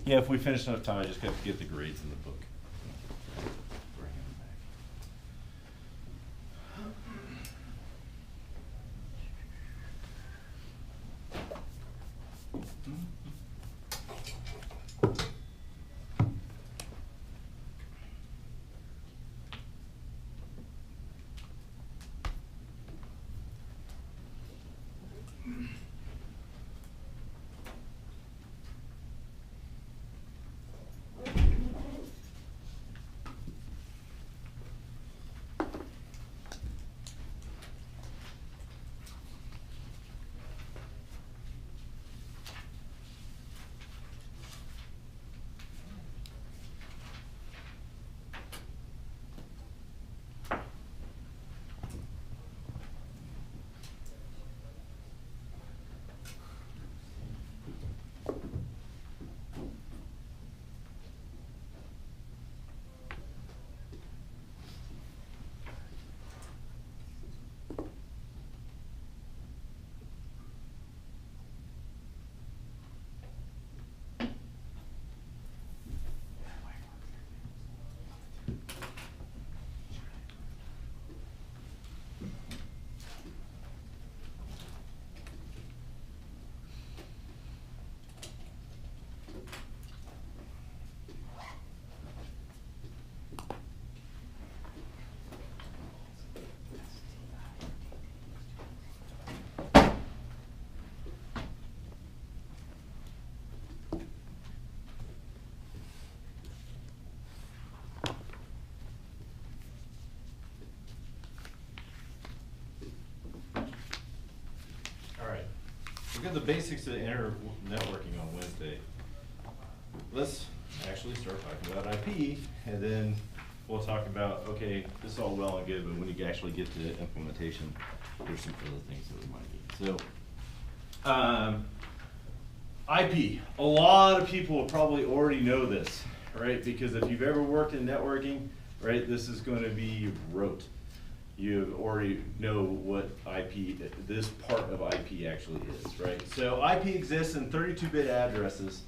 Yeah, if we finish enough time, I just have to get the grades in the book. Bring them back. We got the basics of internet networking on Wednesday. Let's actually start talking about IP, and then we'll talk about, okay, this is all well and good, but when you actually get to implementation, there's some other things that we might need. So, IP, a lot of people will probably already know this, right? Because if you've ever worked in networking, right, this is going to be rote. You already know what IP, this part of IP actually is, right? So IP exists in 32-bit addresses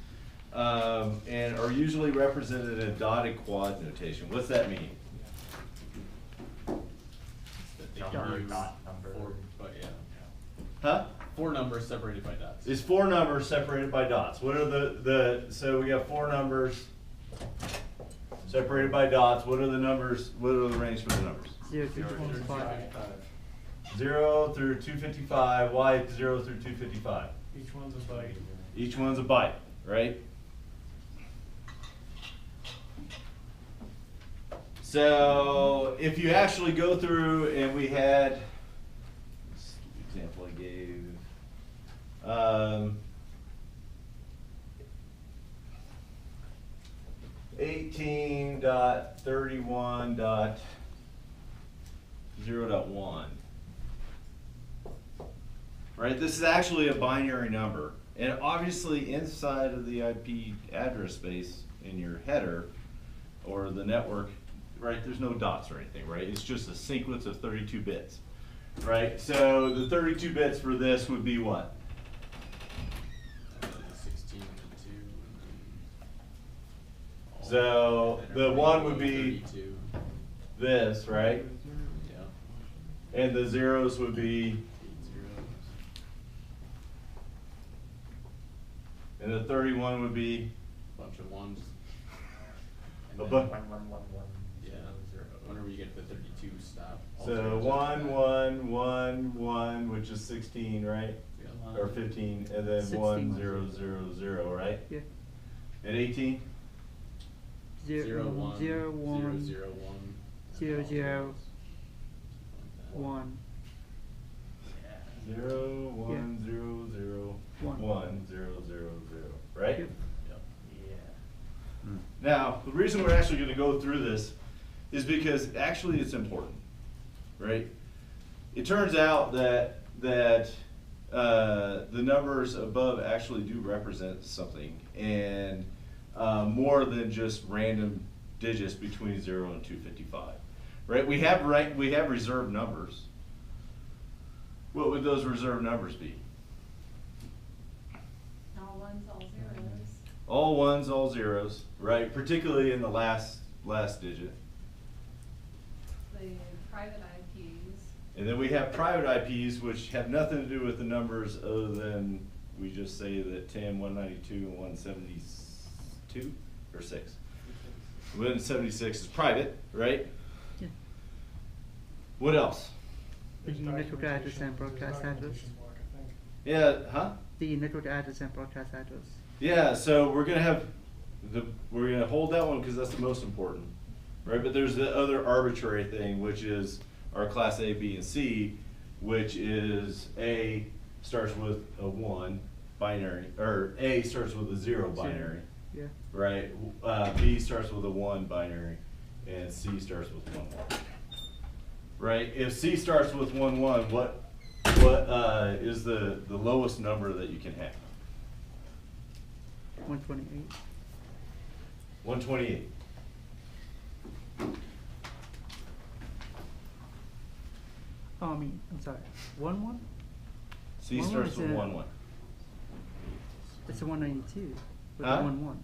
and are usually represented in a dotted quad notation. What's that mean? Number, not number. Huh? 4 numbers separated by dots. It's 4 numbers separated by dots. What are so we got 4 numbers separated by dots. What are the numbers, what are the range for the numbers? 0 through 255. 0 through 255. Why 0 through 255? Each one's a byte. Each one's a byte, right? So if you actually go through and we had, this example I gave, 18.31.0.1, right? This is actually a binary number, and obviously inside of the IP address space in your header or the network, right, there's no dots or anything, right? It's just a sequence of 32 bits, right? So the 32 bits for this would be what? 16 and 2. So the 1 would be 32. this, right? Yeah. And the zeros would be, 8 zeros. and the 31 would be Bunch of ones. And a then- bunch. 1, 1, 1, 1. Yeah. Whenever you get to the 32, stop. All So zeros 1, after that. 1, 1, 1, which is 16, right? Yeah. Or 15, and then 16. 1, 0, 0, 0, right? Yeah. And 18? 0, 1, 0, 1, 0, 1. 0, 0, 1. 0, 1, 0, 0, 1. 1, 0, 0, 0, right? Yep. Yep. Now, the reason we're actually going to go through this is because actually it's important, right? It turns out that the numbers above actually do represent something, and more than just random digits between 0 and 255, right? We have reserved numbers. What would those reserved numbers be? All ones, all zeros. all ones, all zeros, right? Particularly in the last digit. The private IPs. And then we have private IPs, which have nothing to do with the numbers other than we just say that 10, 192, and 172 or 6. 176 is private, right? Yeah. What else? The network address and broadcast address. Yeah, huh? The network address and broadcast address. Yeah, so we're gonna hold that one because that's the most important, right? But there's the other arbitrary thing, which is our class A, B, and C, which is A starts with a 1 binary, or A starts with a 0 binary, Yeah. right? B starts with a 1 binary, and C starts with 1, 1. Right? If C starts with 1, 1, what is the lowest number that you can have? 128. 128. Oh, I'm sorry. 1-1? C 1-1 starts is with a- 1, 1. It's a 192. With Huh? a 1-1.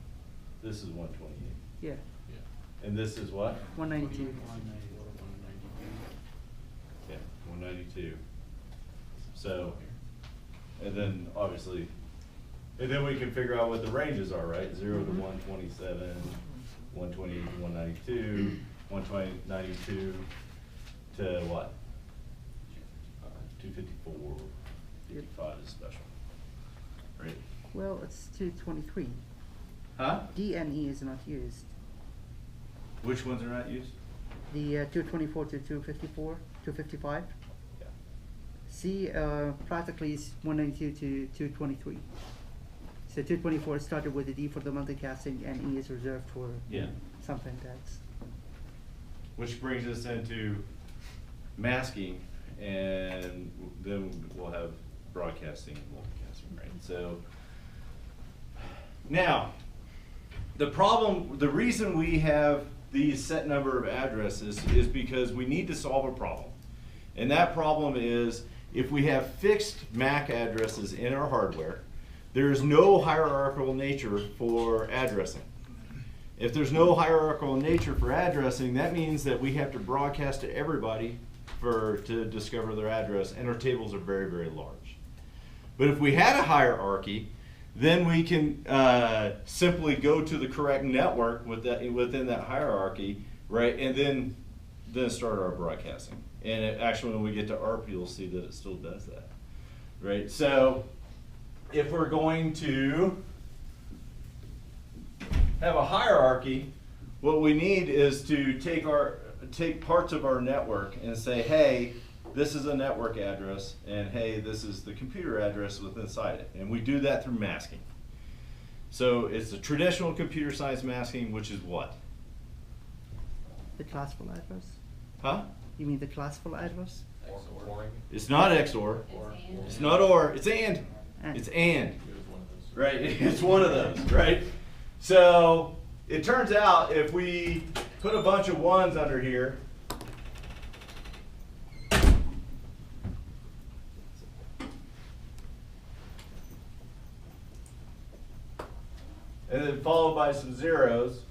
This is 128. Yeah. Yeah. And this is what? 192. 192. Yeah, 192. So, and then obviously, and then we can figure out what the ranges are, right? 0 to Mhm. 127, 128 to 192, 192 to what? 254, 55 is special, right? Well, it's 223. Huh? D and E is not used. Which ones are not used? The 224 to 254, 255. Yeah. C practically is 192 to 223. So 224 started with the D for the multicasting, and E is reserved for Yeah. something that's. Which brings us into masking, and then we'll have broadcasting and multicasting, right? So now, the reason we have these set number of addresses is because we need to solve a problem. And that problem is if we have fixed MAC addresses in our hardware, there is no hierarchical nature for addressing. If there's no hierarchical nature for addressing, that means that we have to broadcast to everybody to discover their address, and our tables are very, very large. But if we had a hierarchy, then we can simply go to the correct network within that hierarchy, right, and then start our broadcasting. And actually, when we get to ARP, you'll see that it still does that, right? So if we're going to have a hierarchy, what we need is to take parts of our network and say, hey, this is a network address, and hey, this is the computer address within inside it. And we do that through masking. So it's a traditional computer science masking, which is what? The classful address? Huh? You mean the classful address? XOR. It's not XOR. It's not OR. It's AND. It's AND. It was one of those. Right? It's one of those, right? So it turns out if we put a bunch of ones under here, and then followed by some zeros,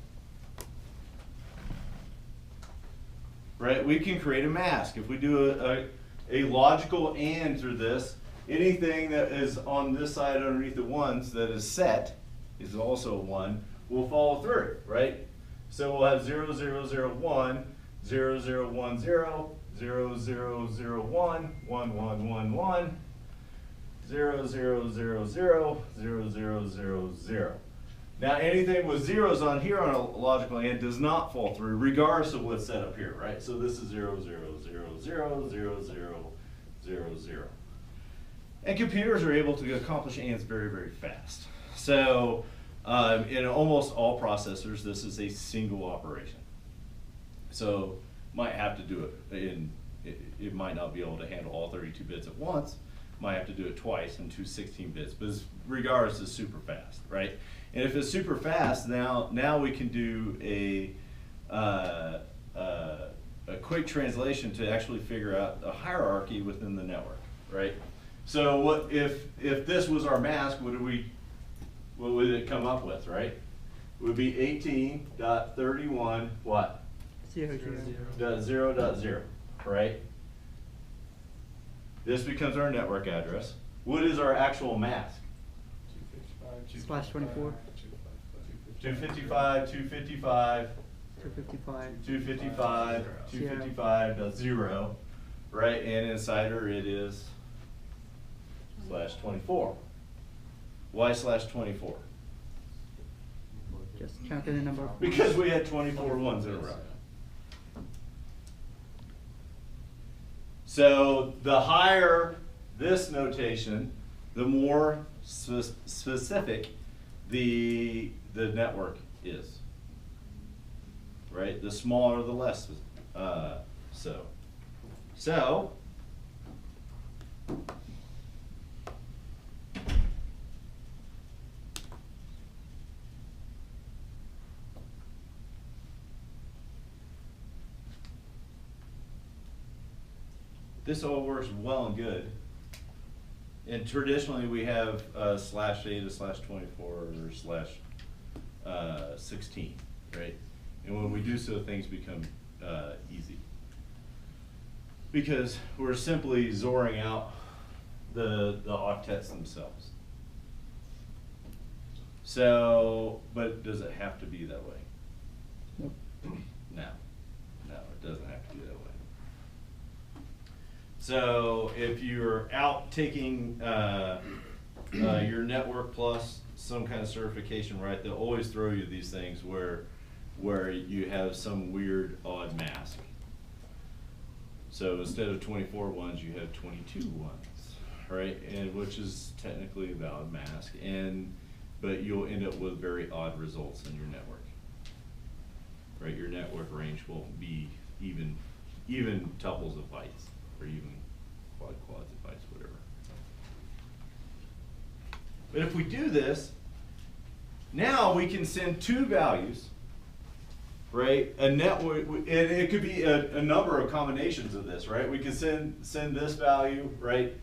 right, we can create a mask. If we do a logical AND through this, anything that is on this side underneath the ones that is set is also a 1, will follow through, right? So we'll have 0, 0, 0, 1, 0, 0, 1, 0, 0, 0, 0, 1, 1, 1, 1, 1, 0, 0, 0, 0, 0, 0, 0, 0. Now anything with zeros on here on a logical AND does not fall through, regardless of what's set up here, right? So this is 0, 0, 0, 0, 0, 0, 0, 0. And computers are able to accomplish ANDs very, very fast. So in almost all processors, this is a single operation. So might have to do it it might not be able to handle all 32 bits at once, might have to do it twice in 2 16 bits, but regardless, it's super fast, right? And if it's super fast, now we can do a quick translation to actually figure out a hierarchy within the network, right? So what if this was our mask, what do we what would it come up with, right? It would be 18.31 what? 0.0. Right? This becomes our network address. What is our actual mask? Slash 24. 255, 255, 255. 255, 255.0, right? And inside her it is /24. Why /24? Just counting the number of. Because we had 24 ones in a row. So the higher this notation, the more specific the network is, right? The smaller the less so. This all works well and good. And traditionally we have /8 to /24 or /16, right? And when we do so, things become easy. Because we're simply zoring out the octets themselves. So, but does it have to be that way? Nope. No, it doesn't have to be that way. So if you're out taking your network plus some kind of certification, right, they'll always throw you these things where you have some weird odd mask. So instead of 24 ones, you have 22 ones, right? And which is technically a valid mask, but you'll end up with very odd results in your network, right? Your network range will be even tuples of bytes, or even quads of bytes, whatever. But if we do this, now we can send two values, right? A network, and it could be a number of combinations of this, right? We can send this value, right?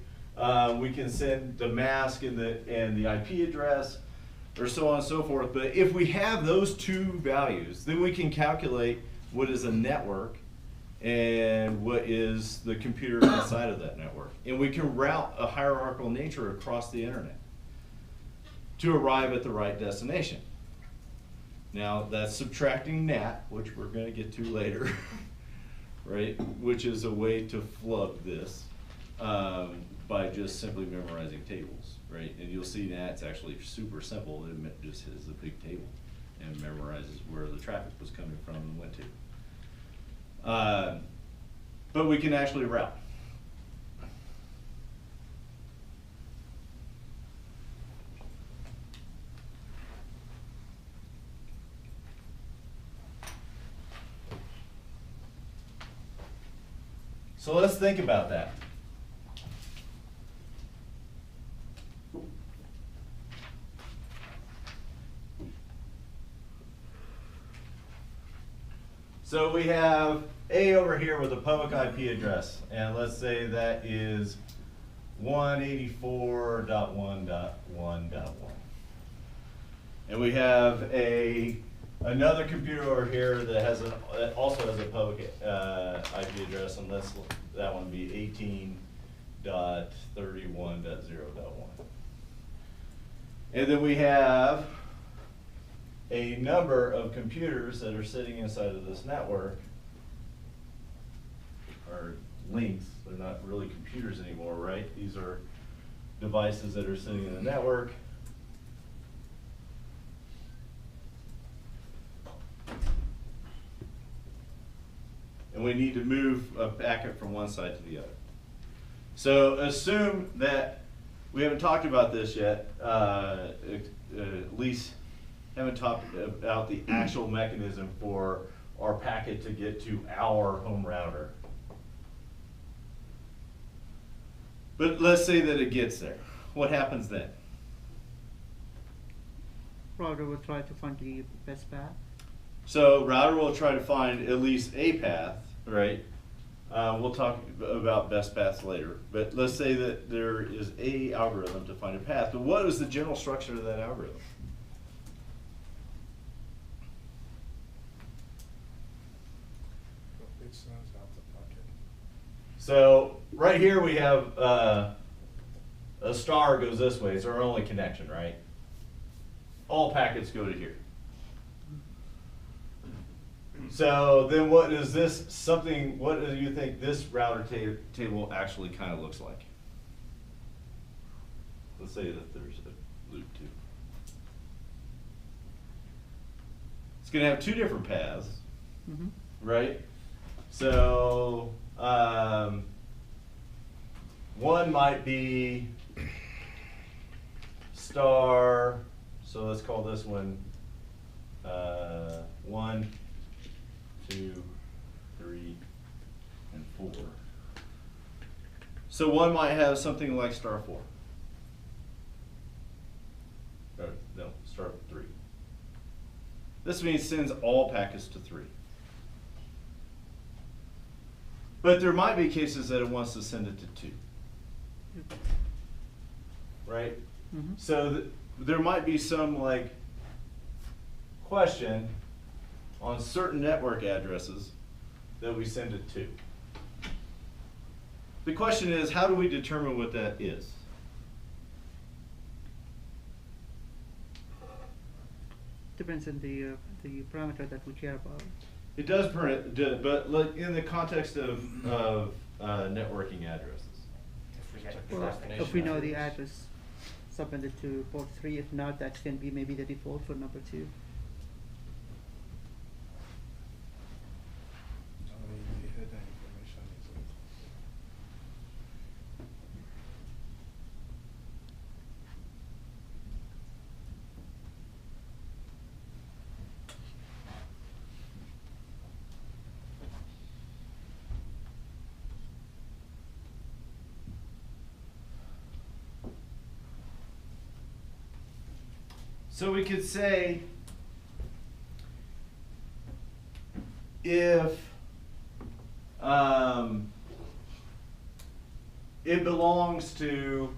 We can send the mask and the IP address, or so on and so forth. But if we have those two values, then we can calculate what is a network and what is the computer inside of that network. And we can route a hierarchical nature across the internet to arrive at the right destination. Now that's subtracting NAT, which we're going to get to later, right? Which is a way to flub this by just simply memorizing tables, right? And you'll see NAT's actually super simple. It just is a big table and memorizes where the traffic was coming from and went to. But we can actually route. So let's think about that. So we have A over here with a public IP address, and let's say that is 184.1.1.1. And we have another computer over here that has also has a public IP address, and that one be 18.31.0.1. And then we have a number of computers that are sitting inside of this network, or links. They're not really computers anymore, right? These are devices that are sitting in the network. And we need to move a packet from one side to the other. So assume that we haven't talked about this yet, at least haven't talked about the actual mechanism for our packet to get to our home router. But let's say that it gets there. What happens then? Router will try to find the best path. So router will try to find at least a path, right? We'll talk about best paths later. But let's say that there is a algorithm to find a path. But what is the general structure of that algorithm? Which sounds out the pocket. So right here we have a star goes this way. It's our only connection, right? All packets go to here. So then what is this something, what do you think this router table actually kind of looks like? Let's say that there's a loop too. It's going to have two different paths, right? So one might be star, so let's call this one 1, 2, 3, and 4. So one might have something like star 4. Or, no, star 3. This means sends all packets to 3. But there might be cases that it wants to send it to 2. Right? So there might be some like question on certain network addresses that we send it to. The question is, how do we determine what that is? Depends on the parameter that we care about. It does print, but like in the context of networking addresses. If we get the Well, definition if we know of the it. address submitted to port 3, if not, that can be maybe the default for number 2. The header information is it. So we could say if it belongs to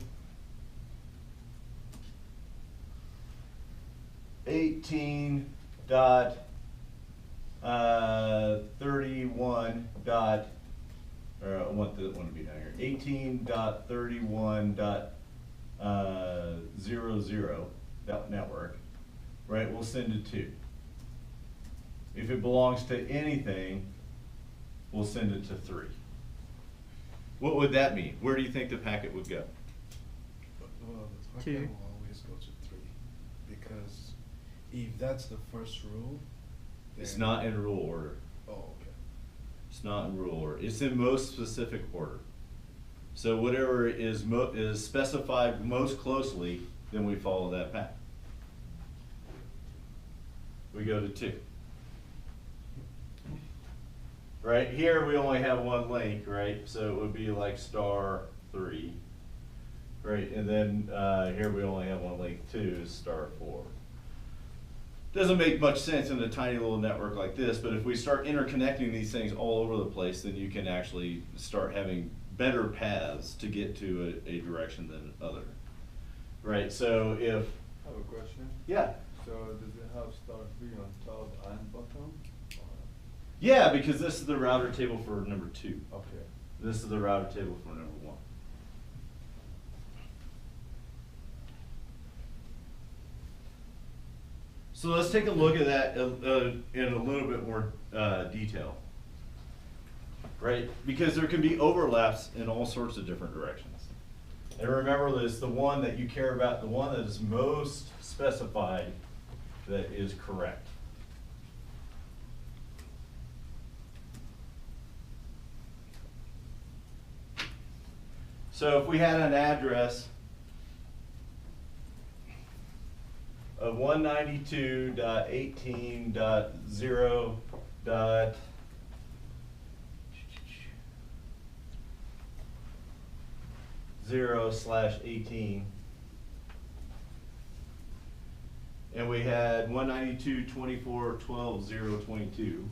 18.31 dot, or I want the one to be down here, 18.31.00 network, right? We'll send it to. If it belongs to anything, we'll send it to 3. What would that mean? Where do you think the packet would go? Well, the 2. packet will always go to 3 because if that's the first rule, It's then- not in rule order. Oh, okay. It's not in rule order. It's in most specific order. So whatever is specified most closely, then we follow that path. We go to 2. Right, here we only have one link, right? So it would be like star 3. Right, and then here we only have one link, 2 is star 4. Doesn't make much sense in a tiny little network like this, but if we start interconnecting these things all over the place, then you can actually start having better paths to get to a direction than other. Right, so if, I have a question. yeah. So does it have star 3 on top and bottom? Yeah, because this is the router table for number 2. Okay. This is the router table for number 1. So let's take a look at that in a little bit more detail. Right? Because there can be overlaps in all sorts of different directions. And remember this, the one that you care about, the one that is most specified that is correct. So if we had an address of 192.18.0.0/18, and we had 192.24.12.0.22.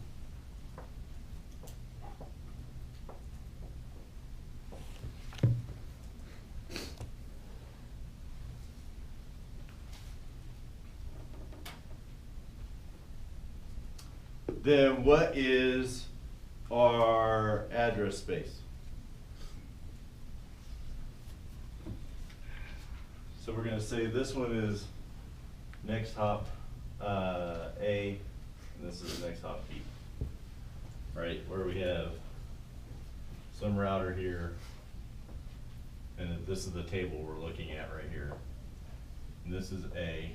Then what is our address space. So we're gonna say this one is next hop A, and this is next hop B. Right, where we have some router here, and this is the table we're looking at right here. And this is A,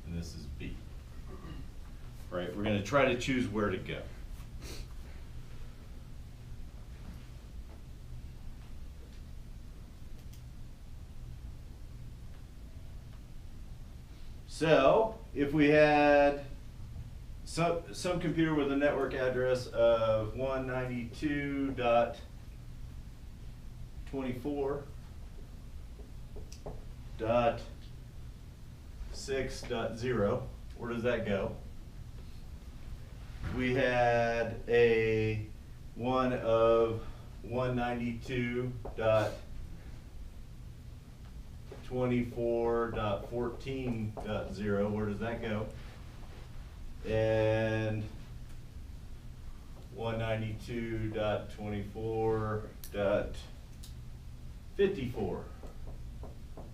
and this is B. Right, we're gonna try to choose where to go. So, if we had some computer with a network address of 192.24.6.0, where does that go? We had a one of 192.24.14.0, where does that go? And 192.24.54,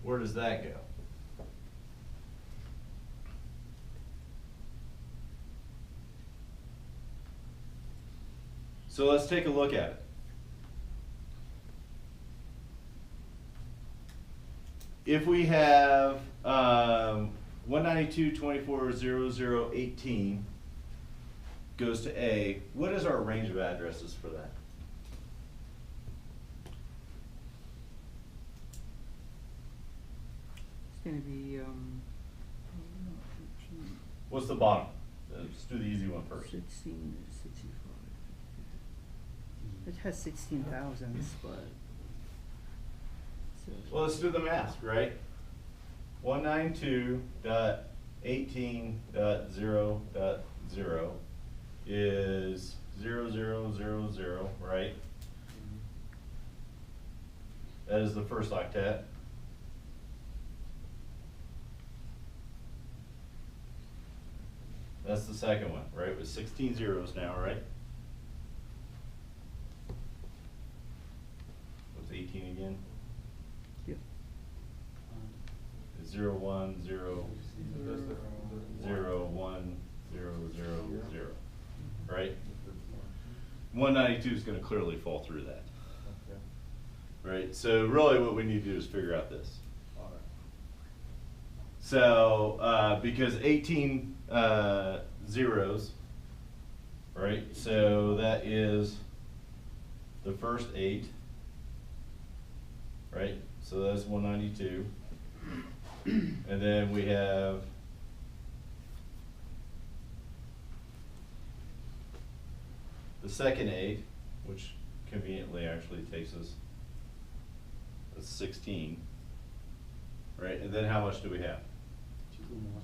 where does that go? So let's take a look at it. If we have 192.24.00.18 goes to A, what is our range of addresses for that? It's gonna be, 18, What's the bottom? Let's do the easy one first. 16, 65. It has 16,000, but. So Well, let's do the math, right? 192.18.0.0 is 0000, right? That is the first octet. That's the second one, right? With 16 zeros now, right? What's 18 again? Yep. 0 1 0 That's the 0 1 0 0 0, right? 192 is going to clearly fall through that, Okay. right? So really, what we need to do is figure out this. All right. So because 18 zeros, right? So that is the first 8, right? So that's 192. And then we have the second 8, which conveniently actually takes us, that's 16, right? And then how much do we have? 2 more.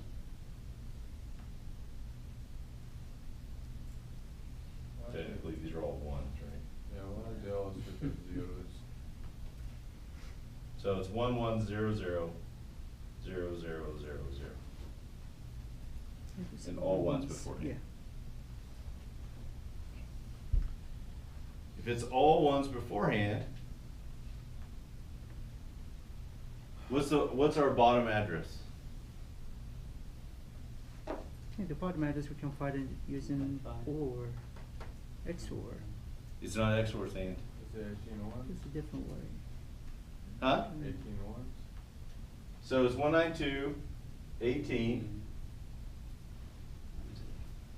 Technically, these are all ones, right? Yeah, why are they all stupid zeros? So it's 1 1 0 0 0 0 0 0. it's And all ones beforehand. Yeah. If it's all ones beforehand, what's our bottom address? Yeah, the bottom address we can find it using OR, XOR. It's not XOR thing. Is it 18 ones? It's a different way. Huh? 18 ones? So it's 192, 18.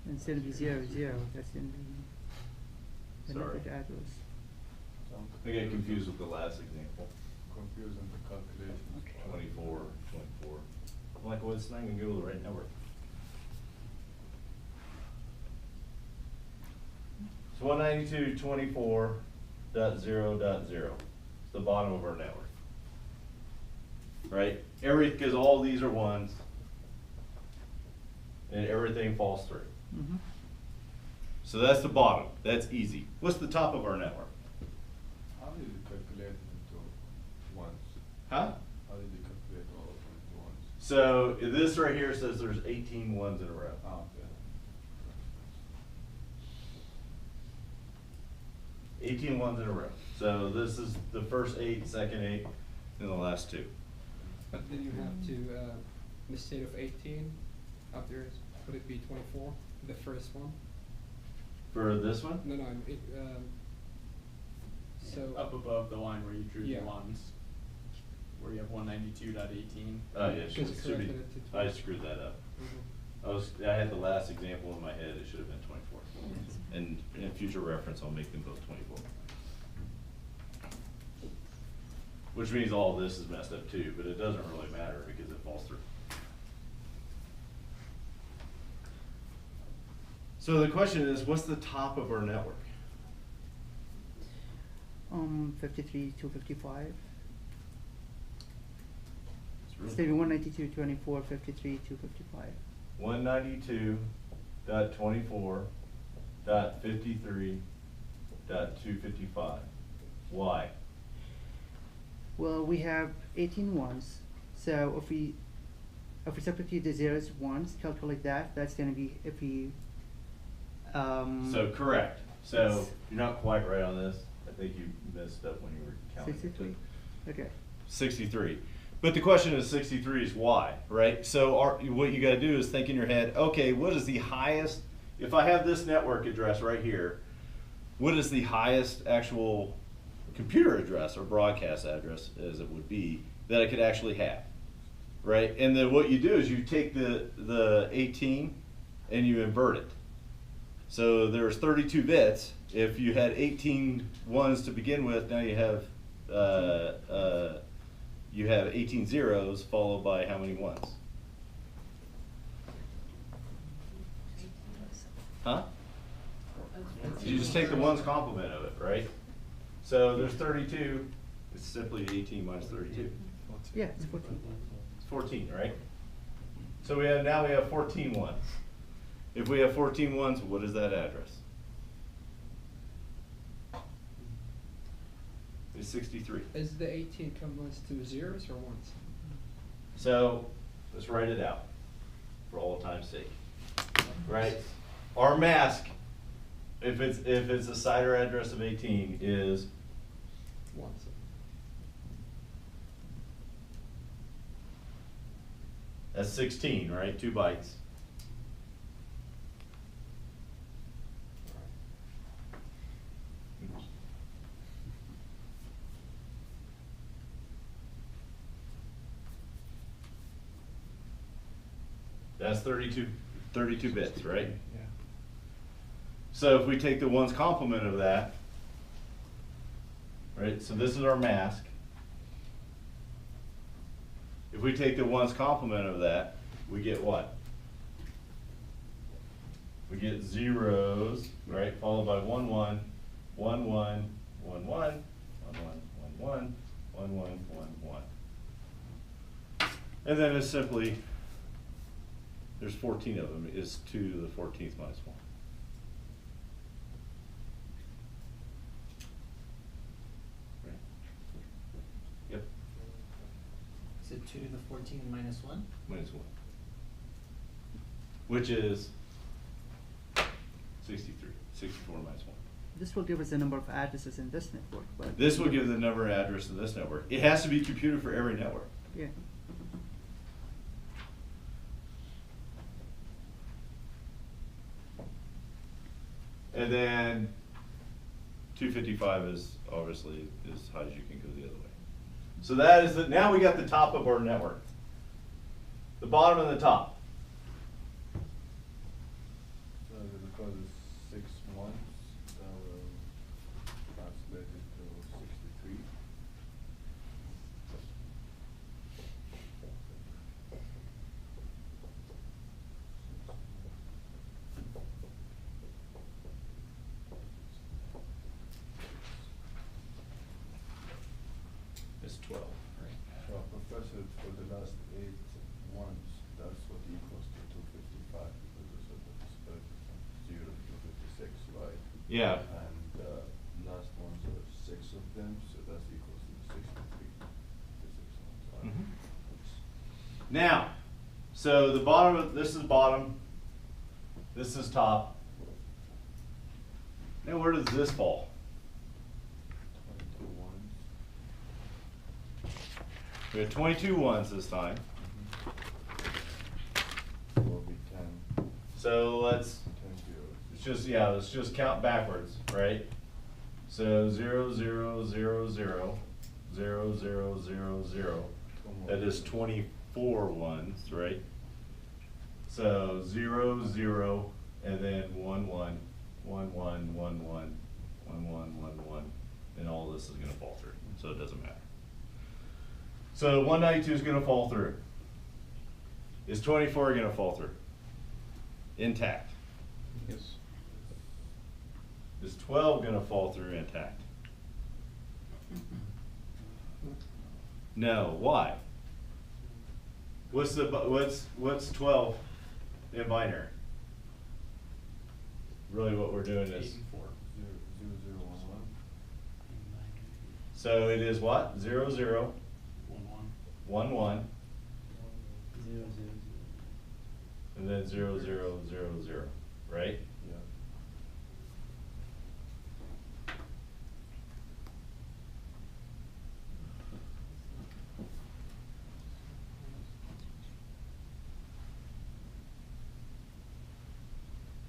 And it's gonna be 0 0. That's gonna be the Sorry. network address. So I'm I get confused with the last example. confusing the calculations. Okay. 24, 24. I'm like, well, it's not gonna go to the right network. So 192.24.0.0. It's the bottom of our network. Right? Because all these are ones. And everything falls through. Mm-hmm. So that's the bottom. That's easy. What's the top of our network? How did you calculate it into ones? Huh? How did you calculate all of them into ones? So this right here says there's 18 ones in a row. Ah, okay. 18 ones in a row. So this is the first 8, second 8, and the last 2. But then you have to, instead of 18, up there, would it be 24, the first one? For this one? No, so. Up above the line where you drew Yeah. the ones, where you have 192.18. Oh yeah, Because should it be. corrected it to I 20. screwed that up. Mhm. I had the last example in my head. It should have been 24. And in future reference, I'll make them both 24. Which means all this is messed up too, but it doesn't really matter because it falls through. So the question is, what's the top of our network? 53, 255. It's really It's maybe 192, 24, 53, 255. 192.24.53.255. Why? Well, we have 18 ones, so if we substitute the zeros ones, calculate that, that's gonna be, if we, So correct. So Yes. you're not quite right on this. I think you messed up when you were counting. 63, okay. 63. But the question is 63 is why, right? So what you gotta do is think in your head, okay, what is the highest, if I have this network address right here, what is the highest actual computer address or broadcast address, as it would be, that I could actually have, right? And then what you do is you take the 18 and you invert it. So there's 32 bits. If you had 18 ones to begin with, now you have 18 zeros followed by how many ones? Huh? You just take the ones complement of it, right? So there's 32. It's simply 18 minus 32. Yeah, it's 14. It's 14, right? So now we have 14 ones. If we have 14 ones, what is that address? It's 63. Is the 18 complements to zeros or ones? So let's write it out for all time's sake. Right? Our mask, if it's a CIDR address of 18, is Ones. that's 16, right? 2 bytes. That's 32 bits, right? Yeah. So if we take the ones complement of that, right, so this is our mask. If we take the ones complement of that, we get what? We get zeros, right, followed by 1 1, 1 1, 1 1, 1 1, 1 1, 1 1, 1 1. And then it's simply, there's 14 of them, is 2 to the 14th minus 1. Right. Yep, Is it 2 to the 14 minus 1? minus 1. Which is 63, 64 minus 1. This will give us the number of addresses in this network, but. This will give the number of address of this network. It has to be computed for every network. Yeah. And then 255 is obviously as high as you can go the other way. So that is now we got the top of our network. The bottom and the top. So because it's 6 months, that will translate it to 63. It's 12, right? So professor, for the last 8 ones, that's what equals to 255, because it's a spread from 0 to 256, right? Yeah. And last ones are 6 of them, so that's equals to 63. The 6 ones are. Mhm. Now, so the bottom of this is bottom, this is top. Now where does this fall? We had 22 ones this time. Will be 10, So let's 10 zeros. let's just count backwards, right? So 0, 0, 0, 0, 0, 0, 0, 0. That is 24 ones, right? So 0, 0, and then 1, 1, 1, 1, 1, 1, 1, 1, 1, 1, and all this is gonna fall through, so it doesn't matter. So 192 is gonna fall through. Is 24 gonna fall through? Intact. Yes. Is 12 gonna fall through intact? No, why? What's 12 in binary? Really what we're doing 8 is, and 4. 0, 0, 0, 1, 1. so it is what? 0, 0, 1, 1, 1. 1, 0, 0, 0. and then 0, 0, 0, 0, right? Yeah.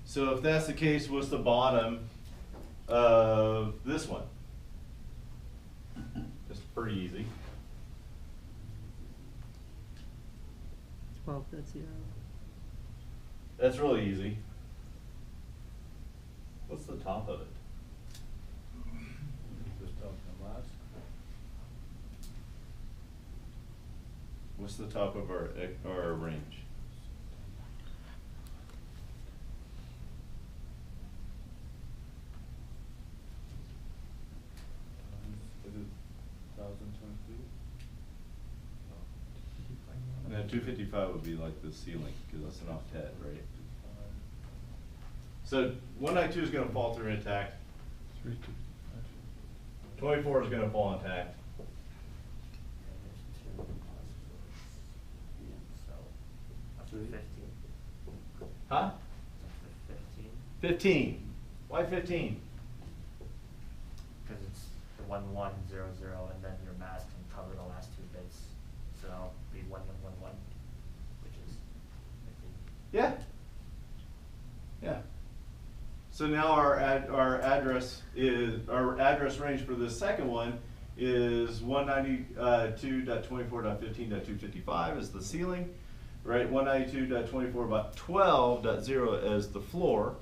So if that's the case, what's the bottom of this one? It's pretty easy. 12, that's 0. That's really easy. What's the top of it? Just up the last. What's the top of our range? Is it 1023? And then 255 would be like the ceiling, because that's an octet, right? So 192 is gonna fall through intact. 24 is gonna fall intact. Yeah, so, up to 15. Huh? Up to 15. 15. Why 15? Because it's the 1, 1, 0, 0, and then your mask can cover the last two bits. So that'll be 1, 1, 1, 1, which is 15. Yeah. Yeah. So now our address range for the second one is 192.24.15.255 is the ceiling, right? 192.24.12.0 as the floor.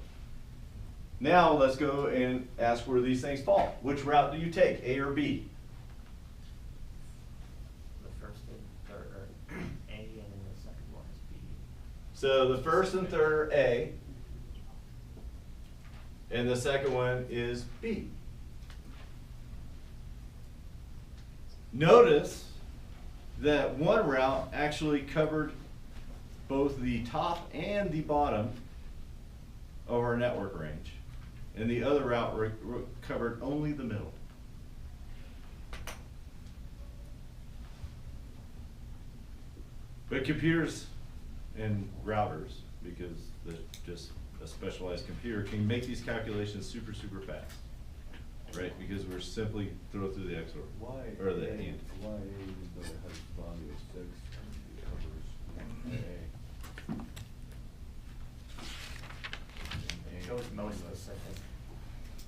Now let's go and ask where these things fall. Which route do you take, A or B? The first and third are A, and then the second one is B. So the first and third are A, and the second one is B. Notice that one route actually covered both the top and the bottom of our network range, and the other route covered only the middle. But computers and routers, because they're just a specialized computer, can make these calculations super, super fast, right? Because we're simply throw through the XOR, Why or the A, AND. why A, even though it has value of 6, it covers A? It shows most specific.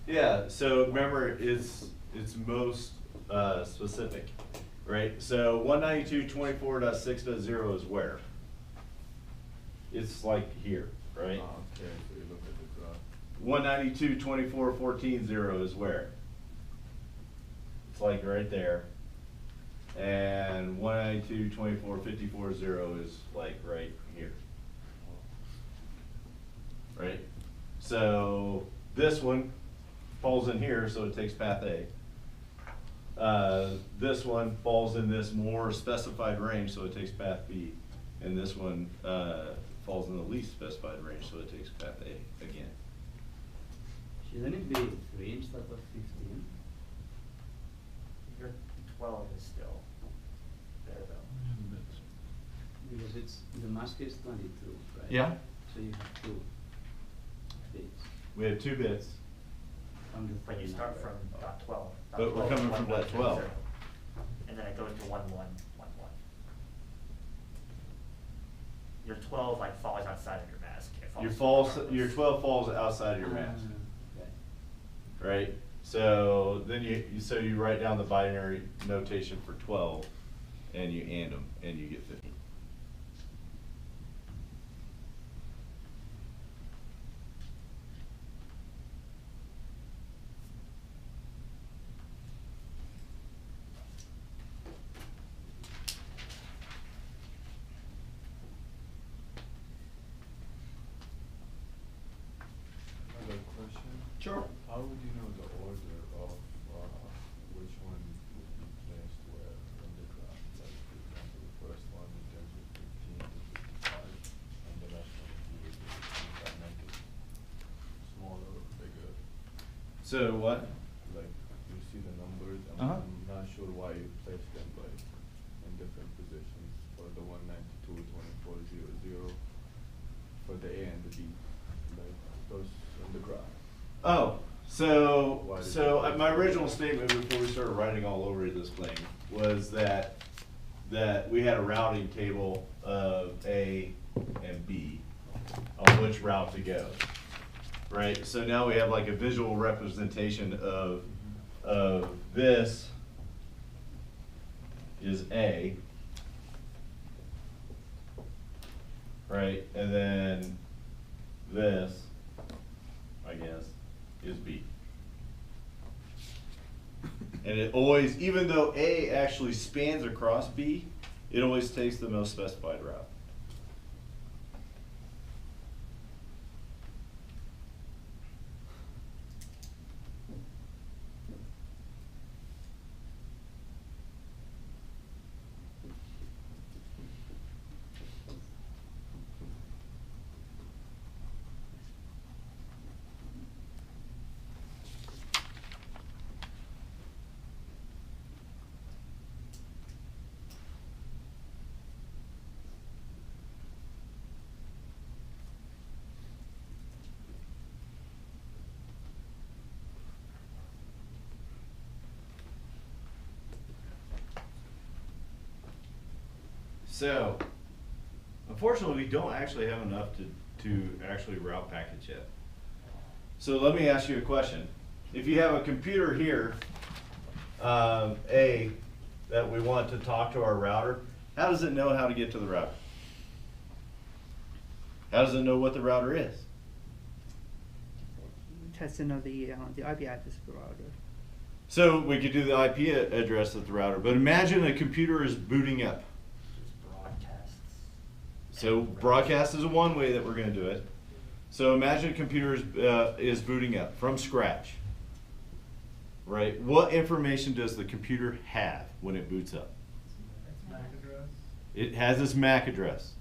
Yeah, so remember, it's most specific, right? So 192.24.6.0 is where? It's like here, right? Ah, okay, so you look at the graph. 192.24.14.0 is where? It's like right there. And 192.24.54.0 is like right here. Right? So this one falls in here, so it takes path A. This one falls in this more specified range, so it takes path B. And this one falls in the least specified range, so it takes path A again. Shouldn't it be 3 instead of 15? Your 12 is still there though. Because it's, the mask is 22, right? Yeah. So you have 2 bits We have 2 bits. from the But you third start number. from dot 12. But we're coming from dot 12. And then I go to 1, 1, 1, 1. your 12 like falls outside of your mask. It Your falls your 12 falls outside of your mask, Okay. right? So then you write down the binary notation for 12, and you AND them, and you get 50. Another question. Sure. How would you know the order of which one would be placed where in the graph? Like, for example, the first one in terms of 15 to 55, and the last one would be 55, make it smaller or bigger. So what? Like, you see the numbers, Uh-huh. I'm not sure why you placed them like in different positions for the 192, 2400, for the A and the B, like those in the graph. Oh, Why did so you- my original statement before we started writing all over this thing was that we had a routing table of A and B on which route to go, right? So now we have like a visual representation of this is A, right? And then this, I guess, is B. And it always, even though A actually spans across B, it always takes the most specified route. So, unfortunately, we don't actually have enough to actually route packets yet. So let me ask you a question. If you have a computer here, A, that we want to talk to our router, how does it know how to get to the router? How does it know what the router is? It has to know the IP address of the router. So we could do the IP address of the router, but imagine a computer is booting up. Just broadcasts. So broadcast is one way that we're going to do it. So imagine a computer is booting up from scratch, right? What information does the computer have when it boots up? MAC address. It has this MAC address.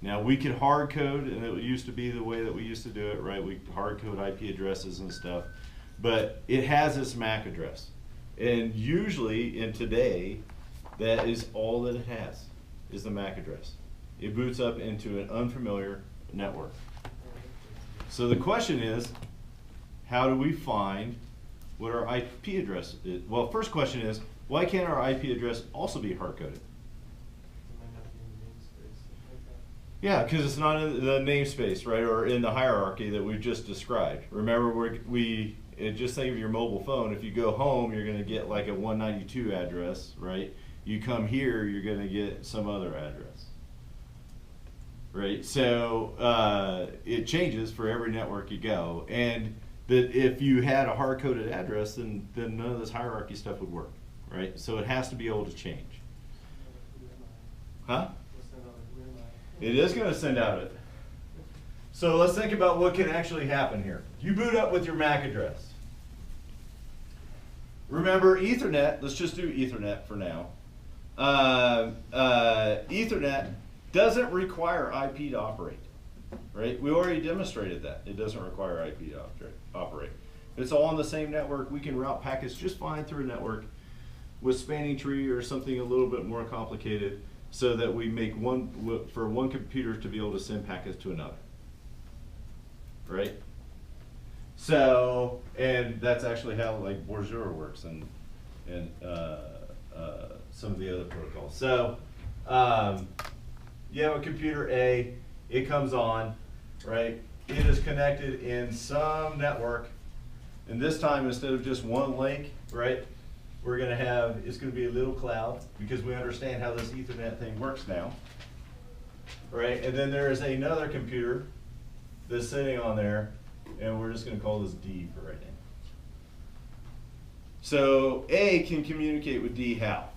Now we could hard code, and it used to be the way that we used to do it, right? We hard code IP addresses and stuff, but it has this MAC address. And usually in today, that is all that it has, is the MAC address. It boots up into an unfamiliar network. So the question is, how do we find what our IP address is? Well, first question is, why can't our IP address also be hard coded? Yeah, because it's not in the namespace, right, or in the hierarchy that we've just described. Remember, just think of your mobile phone. If you go home, you're going to get like a 192 address, right? You come here, you're going to get some other address, right? So it changes for every network you go, and that if you had a hard-coded address, then none of this hierarchy stuff would work, right? So it has to be able to change. Huh? It is going to send out it. So let's think about what can actually happen here. You boot up with your MAC address. Remember Ethernet, let's just do Ethernet for now. Ethernet doesn't require IP to operate, right? We already demonstrated that. It doesn't require IP to operate. It's all on the same network. We can route packets just fine through a network with spanning tree or something a little bit more complicated, so that we make for one computer to be able to send packets to another, right? So, and that's actually how like Bonjour works and some of the other protocols. So, you have a computer A, it comes on, right? It is connected in some network, and this time instead of just one link, right? We're gonna have, it's gonna be a little cloud, because we understand how this Ethernet thing works now. Right, and then there is another computer that's sitting on there, and we're just gonna call this D for right now. So A can communicate with D how?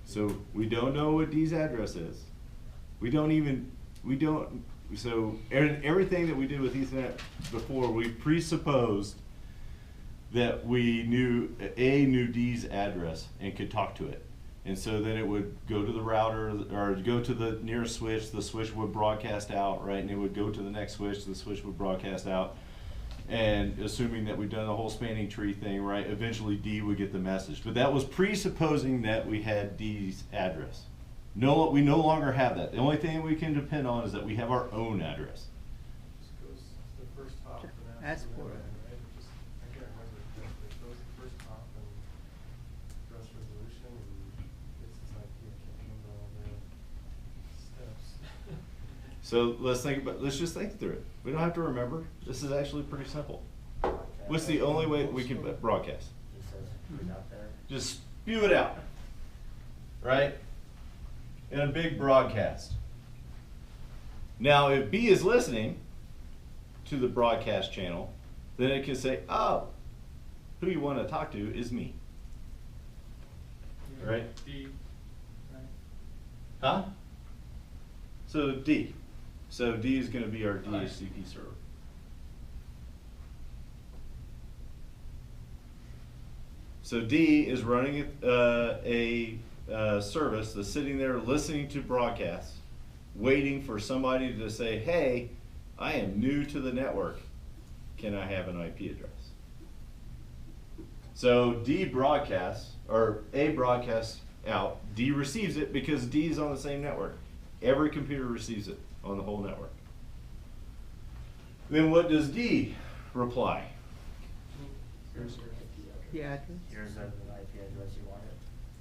So we don't know what D's address is. So everything that we did with Ethernet before, we presupposed that we knew, A knew D's address and could talk to it. And so then it would go to the router, or go to the nearest switch, the switch would broadcast out, right? And it would go to the next switch, the switch would broadcast out. And assuming that we've done the whole spanning tree thing, right, eventually D would get the message. But that was presupposing that we had D's address. No, we no longer have that. The only thing we can depend on is that we have our own address. Just goes to the first hop Sure. and Ask asks for them, it. right? Just, I can't remember exactly. It goes to the first hop and address resolution and gets this IP. I can't remember all the steps. So let's just think through it. We don't have to remember. This is actually pretty simple. What's the only way we can broadcast? He says, put it out there. Just spew it out, right? In a big broadcast. Now, if B is listening to the broadcast channel, then it can say, oh, who you want to talk to is me. Right? D, right? Huh? So D. So D is going to be our DHCP server. So D is running a service that's sitting there listening to broadcasts, waiting for somebody to say, hey, I am new to the network. Can I have an IP address? So D broadcasts, or A broadcasts out, D receives it because D is on the same network. Every computer receives it on the whole network. Then what does D reply? Here's your IP address. The address? Here's the IP address you wanted.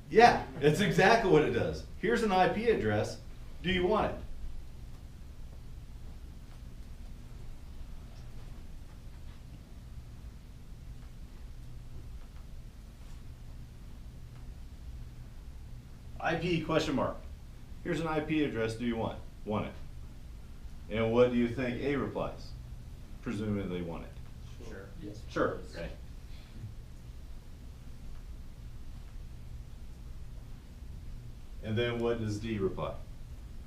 Yeah, it's exactly what it does. Here's an IP address. Do you want it? IP question mark. Here's an IP address. Do you want it? And what do you think A replies? Presumably they want it. Sure. Yes. Sure. Right. And then what does D reply?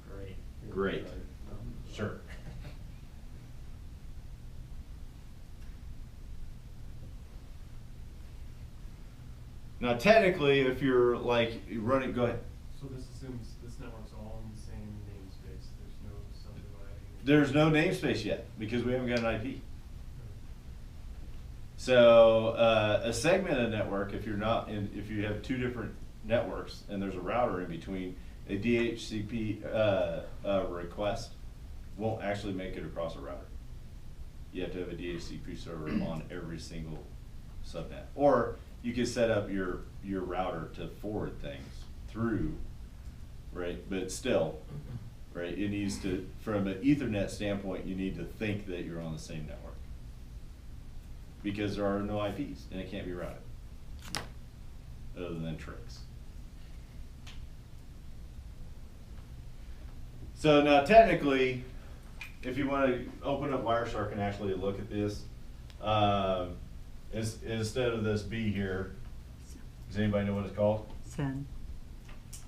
Great. Great. Sure. Now technically, if you're like running, go ahead. So this assumes this network's all in the same namespace. There's no subdividing. There's no namespace yet because we haven't got an IP. So a segmented network, if you have two different networks and there's a router in between, a DHCP request won't actually make it across a router. You have to have a DHCP server on every single subnet. Or you can set up your router to forward things through, right? But still, right, it needs to, from an Ethernet standpoint, you need to think that you're on the same network. Because there are no IPs and it can't be routed, other than tricks. So now technically, if you want to open up Wireshark and actually look at this, instead of this B here, does anybody know what it's called? Send. It's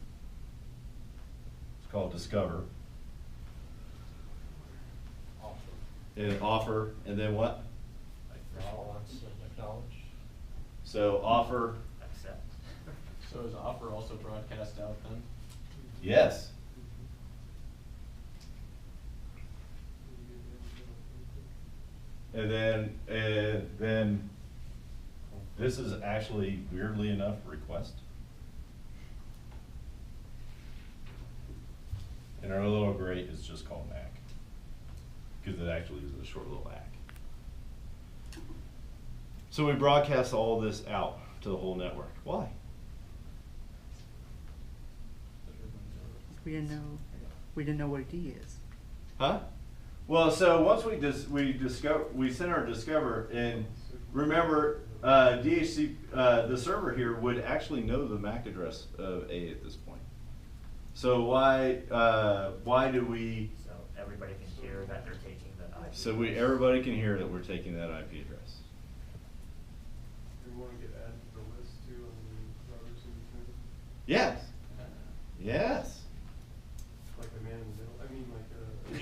called Discover. Offer. And offer, and then what? Acknowledge. So offer, Accept. So is offer also broadcast out then? yes. And then this is actually, weirdly enough, request. And our little great is just called MAC, because it actually is a short little ACK. So we broadcast all this out to the whole network. Why? We didn't know what D is. Huh? Well, so once we sent our discover, and remember, DHC, the server here would actually know the MAC address of A at this point. So why do we? So everybody can hear that they're taking the IP. So everybody can hear that we're taking that IP address. Do we wanna get added to the list too on the routers in between? Yes. Yes. Like the man in the middle, I mean like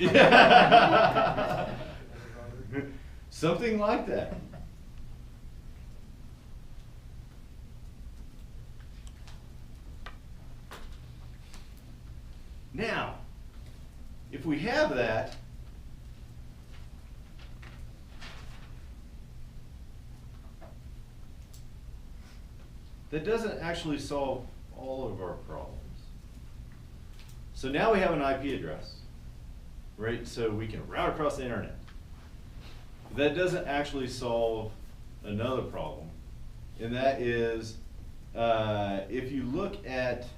Yeah. as a router? Something like that. Now, if we have that, that doesn't actually solve all of our problems. So now we have an IP address, right? So we can route across the internet. That doesn't actually solve another problem, and that is, if you look at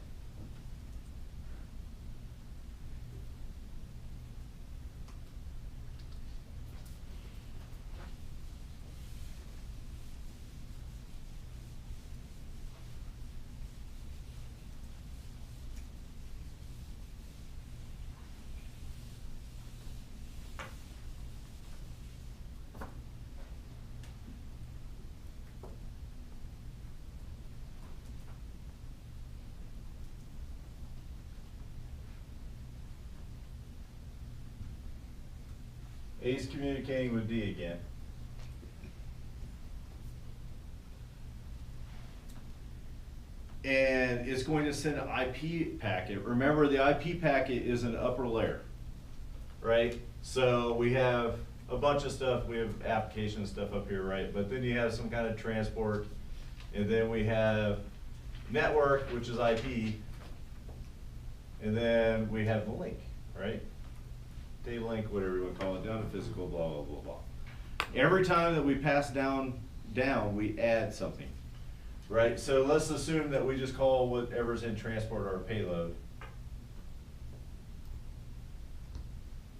A's communicating with D again. And it's going to send an IP packet. Remember, the IP packet is an upper layer, right? So we have a bunch of stuff. We have application stuff up here, right? But then you have some kind of transport, and then we have network, which is IP, and then we have the link, right? Data link, whatever you want to call it, down to physical, blah, blah, blah, blah. Every time that we pass down, we add something, right? So let's assume that we just call whatever's in transport our payload.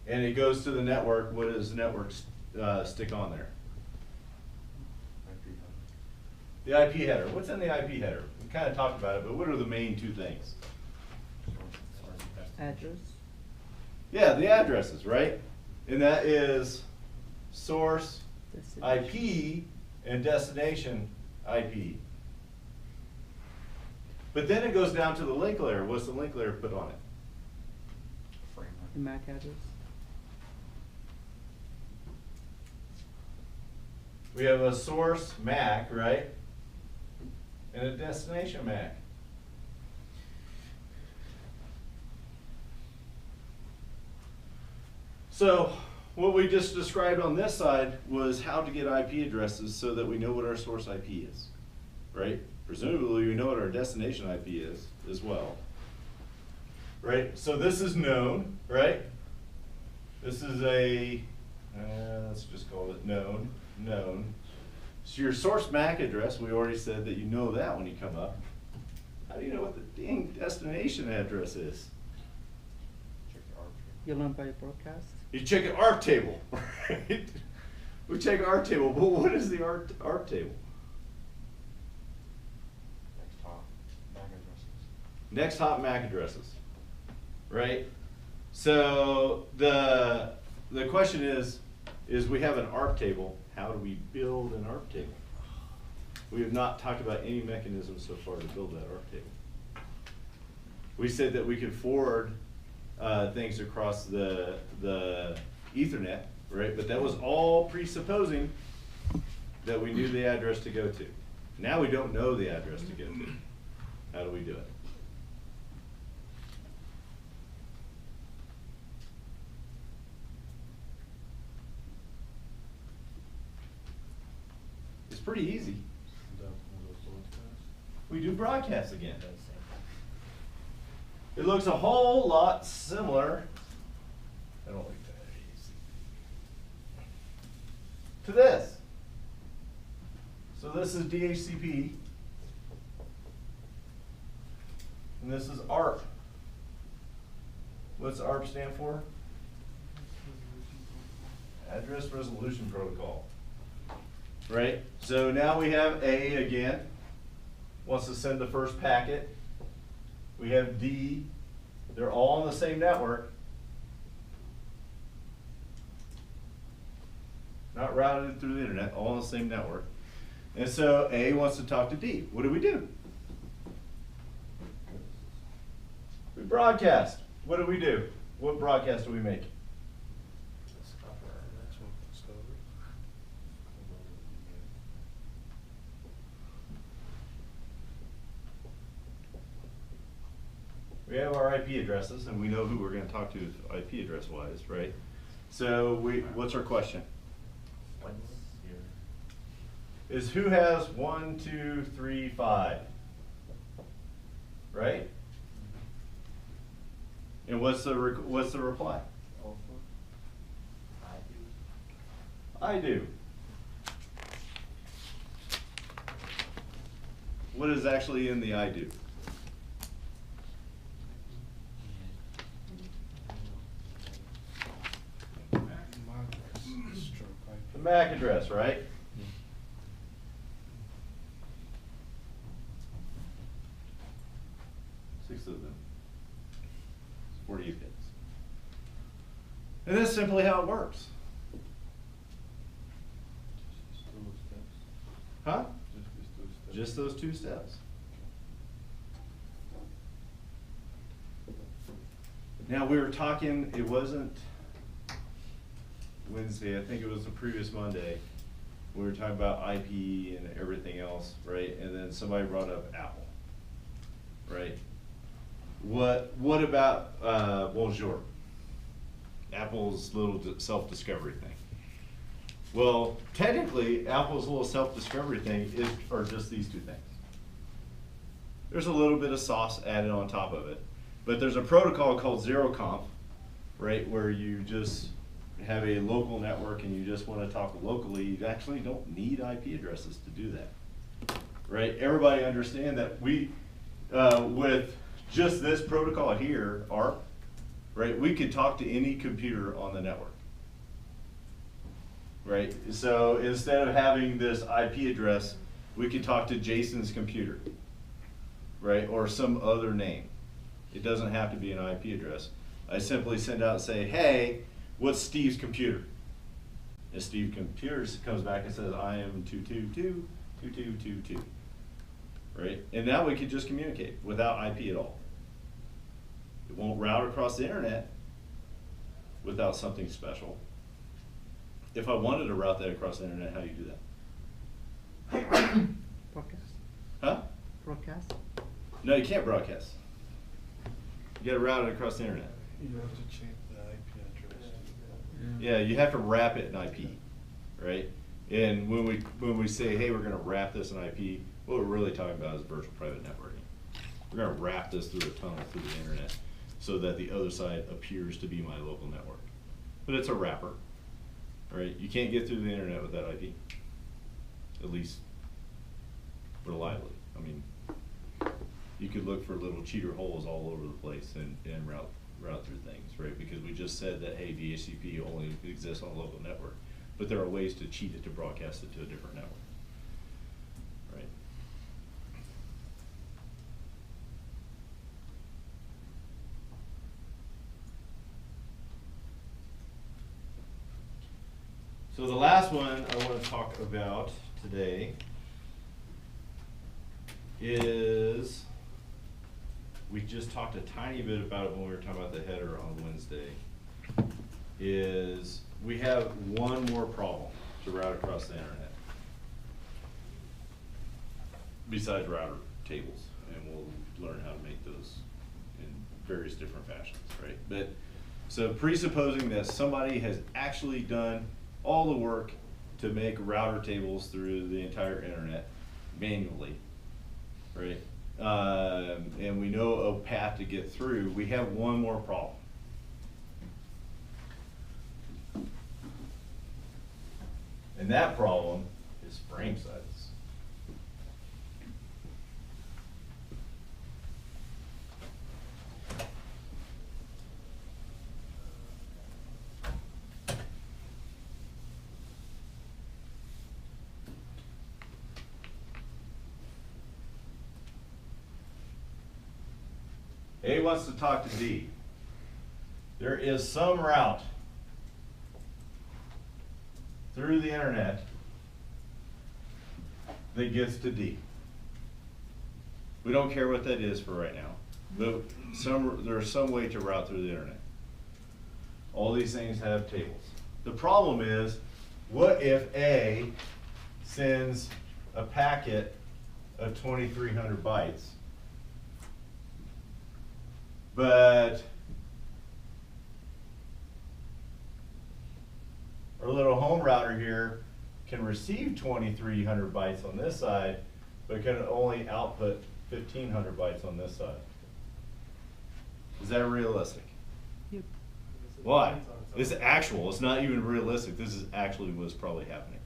And it goes to the network. What does the network stick on there? IP header. The IP header. What's in the IP header? We kind of talked about it, but what are the main two things? Address. Yeah, the addresses, right? And that is source Destination. IP and destination IP. But then it goes down to the link layer. What's the link layer put on it? Framework. The MAC address. We have a source MAC, right? And a destination MAC. So what we just described on this side was how to get IP addresses so that we know what our source IP is, right? Presumably we know what our destination IP is as well, right? So this is known, right? This is a, let's just call it known. So your source MAC address, we already said that you know that when you come up. How do you know what the dang destination address is? Check the arbitrary. You learn by broadcast. You check an ARP table, right? We check ARP table, but what is the ARP table? Next hop, MAC addresses. Next hop MAC addresses, right? So the question is we have an ARP table. How do we build an ARP table? We have not talked about any mechanism so far to build that ARP table. We said that we could forward things across the Ethernet, right? But that was all presupposing that we knew the address to go to. Now we don't know the address to go to. How do we do it? It's pretty easy. Is that one of those broadcasts? We do broadcasts again. It looks a whole lot similar. I don't like that. To this. So this is DHCP. And this is ARP. What's ARP stand for? Address Resolution Protocol. Right? So now we have A again, wants to send the first packet. We have D, they're all on the same network. Not routed through the internet, all on the same network. And so A wants to talk to D. What do? We broadcast. What do? What broadcast do we make? That's one discovery. We have our IP addresses, and we know who we're going to talk to IP address wise, right? So what's our question? What's your, Is who has 1, 2, 3, 5, right? And what's the reply? I do. What is actually in the I do? The MAC address, right? Six of them. 48 bits. And that's simply how it works. Huh? Just those two steps. Now we were talking, it wasn't Wednesday, I think it was the previous Monday. We were talking about IP and everything else, right? And then somebody brought up Apple, right? What about Bonjour? Apple's little self-discovery thing. Well, technically, Apple's little self-discovery thing are just these two things. There's a little bit of sauce added on top of it, but there's a protocol called ZeroConf, right, where you just have a local network and you just want to talk locally. You actually don't need IP addresses to do that, right? Everybody understand that we, with just this protocol here, ARP, right, we could talk to any computer on the network. Right, so instead of having this IP address, we could talk to Jason's computer, right, or some other name. It doesn't have to be an IP address. I simply send out and say, hey, what's Steve's computer? And Steve's computer comes back and says, I am 222.2222, right? And now we could just communicate without IP at all. It won't route across the internet without something special. If I wanted to route that across the internet, how do you do that? Broadcast. Huh? Broadcast. No, you can't broadcast. You gotta route it across the internet. You have to change the IP address. Yeah, you have to wrap it in IP, right? And when we say, hey, we're gonna wrap this in IP, what we're really talking about is virtual private networking. We're gonna wrap this through a tunnel through the internet so that the other side appears to be my local network. But it's a wrapper. Right, you can't get through the internet with that IP, at least reliably. I mean, you could look for little cheater holes all over the place and route through things, right? Because we just said that, hey, DHCP only exists on a local network, but there are ways to cheat it to broadcast it to a different network, right? So the last one I want to talk about today is, we just talked a tiny bit about it when we were talking about the header on Wednesday, is we have one more problem to route across the internet besides router tables, and we'll learn how to make those in various different fashions, right? But so presupposing that somebody has actually done all the work to make router tables through the entire internet manually, right? And we know a path to get through. We have one more problem. And that problem is frame sizes. A wants to talk to D. There is some route through the internet that gets to D. We don't care what that is for right now. But there's some way to route through the internet. All these things have tables. The problem is, what if A sends a packet of 2,300 bytes, but our little home router here can receive 2,300 bytes on this side, but can only output 1,500 bytes on this side? Is that realistic? Yep. Why? This is actual. It's not even realistic. This is actually what's probably happening.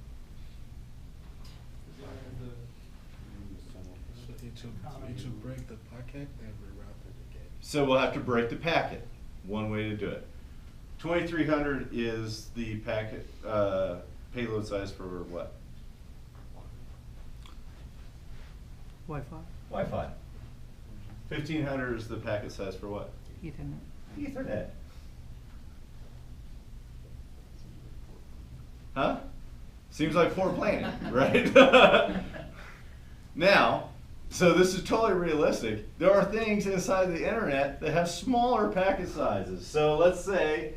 So to break the packet and reroute it again. So we'll have to break the packet. One way to do it. 2,300 is the packet payload size for what? Wi-Fi, Wi-Fi. 1,500 is the packet size for what? Ethernet. Ethernet. Huh? Seems like poor planning, right? Now, so this is totally realistic. There are things inside the internet that have smaller packet sizes. So let's say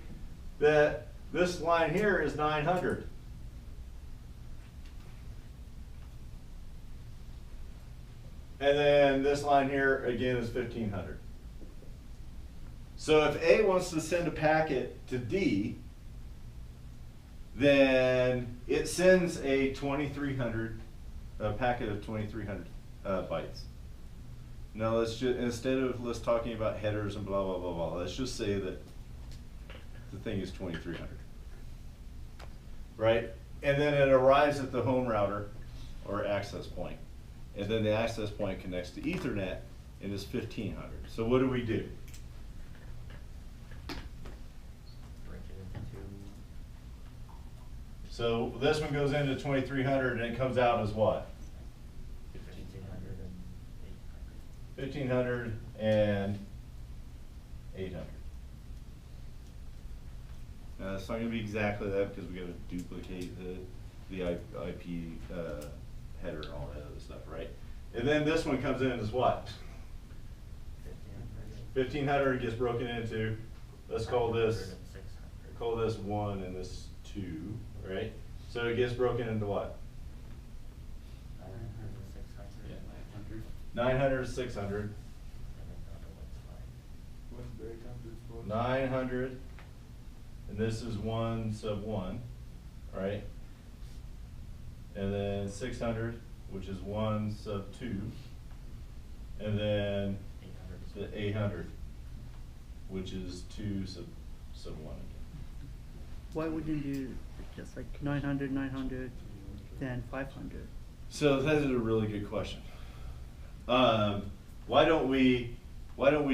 that this line here is 900. And then this line here again is 1,500. So if A wants to send a packet to D, then it sends a 2,300, a packet of 2,300 bytes. Now let's just, instead of let's talking about headers and blah, blah, blah, blah, let's just say that the thing is 2,300, right? And then it arrives at the home router or access point. And then the access point connects to Ethernet and is 1,500. So what do we do? Break it into two. So this one goes into 2,300 and it comes out as what? 1,500 and 800. 1,500 and 800. Now it's not going to be exactly that because we got to duplicate the IP header and all that other stuff, right? And then this one comes in as what? 1,500 gets broken into, let's call this, call this 1 and this 2, right? So it gets broken into what? 900, 600. What's the 800 for? 900, and this is 1 sub 1, right? And then 600, which is 1 sub 2, and then the 800, which is 2 sub 1 again. Why wouldn't you just like 900, 900, then 500? So that is a really good question. Why don't we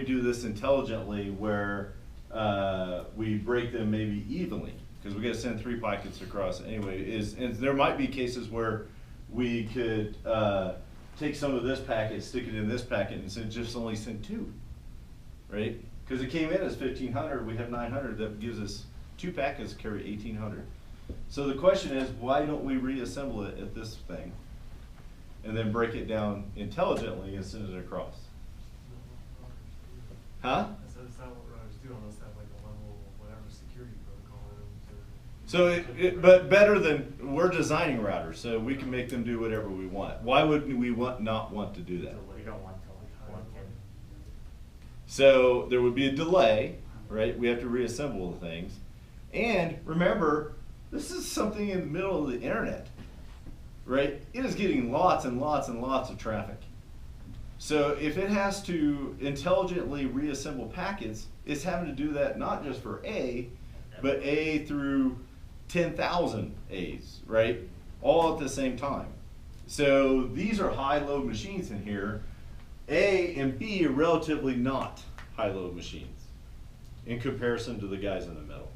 do this intelligently where we break them maybe evenly? Because we got to send 3 packets across anyway. And there might be cases where we could take some of this packet, stick it in this packet, and just only send 2, right? Because it came in as 1,500, we have 900. That gives us 2 packets carry 1,800. So the question is, why don't we reassemble it at this thing, and then break it down intelligently and send it across? Huh? That's not what routers do unless they have like a level, whatever security protocol in them to. So, but better than, we're designing routers, so we can make them do whatever we want. Why wouldn't we not want to do that? We don't want to plug in. So there would be a delay, right? We have to reassemble the things. And remember, this is something in the middle of the internet, right? It is getting lots and lots and lots of traffic. So if it has to intelligently reassemble packets, it's having to do that not just for A, but A through 10,000 A's, right? All at the same time. So these are high-load machines in here. A and B are relatively not high-load machines in comparison to the guys in the middle.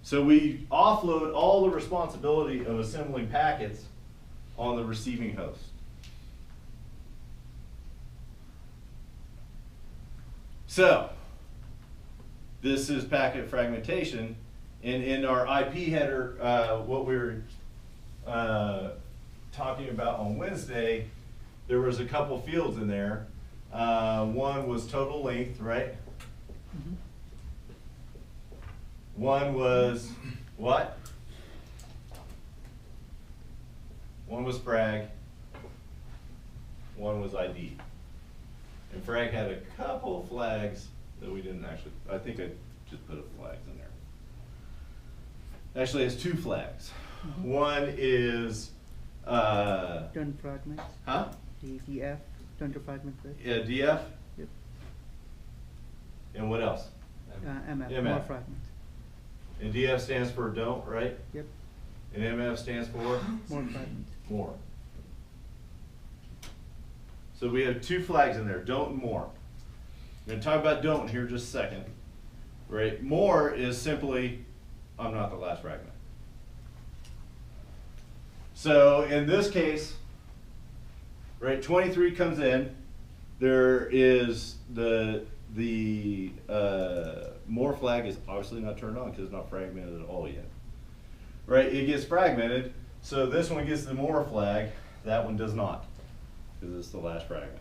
So we offload all the responsibility of assembling packets on the receiving host. So, this is packet fragmentation, and in our IP header, what we were talking about on Wednesday, there was a couple fields in there. One was total length, right? Mhm. One was what? One was frag. One was ID. And frag had a couple flags that we didn't actually, I think I just put a flags in there. Actually, it's two flags. Mhm. One is, Done fragments, huh? the DF, done to fragment with. Yeah, DF, Yep. and what else? MF, more MF. fragments. And DF stands for don't, right? Yep, And MF stands for more fragments. more. So we have two flags in there, don't and more. We're gonna talk about don't here in just a second. Right, more is simply, I'm not the last fragment. So in this case, right, 23 comes in, there is the more flag is obviously not turned on because it's not fragmented at all yet. Right, it gets fragmented, so this one gets the more flag, that one does not, because it's the last fragment.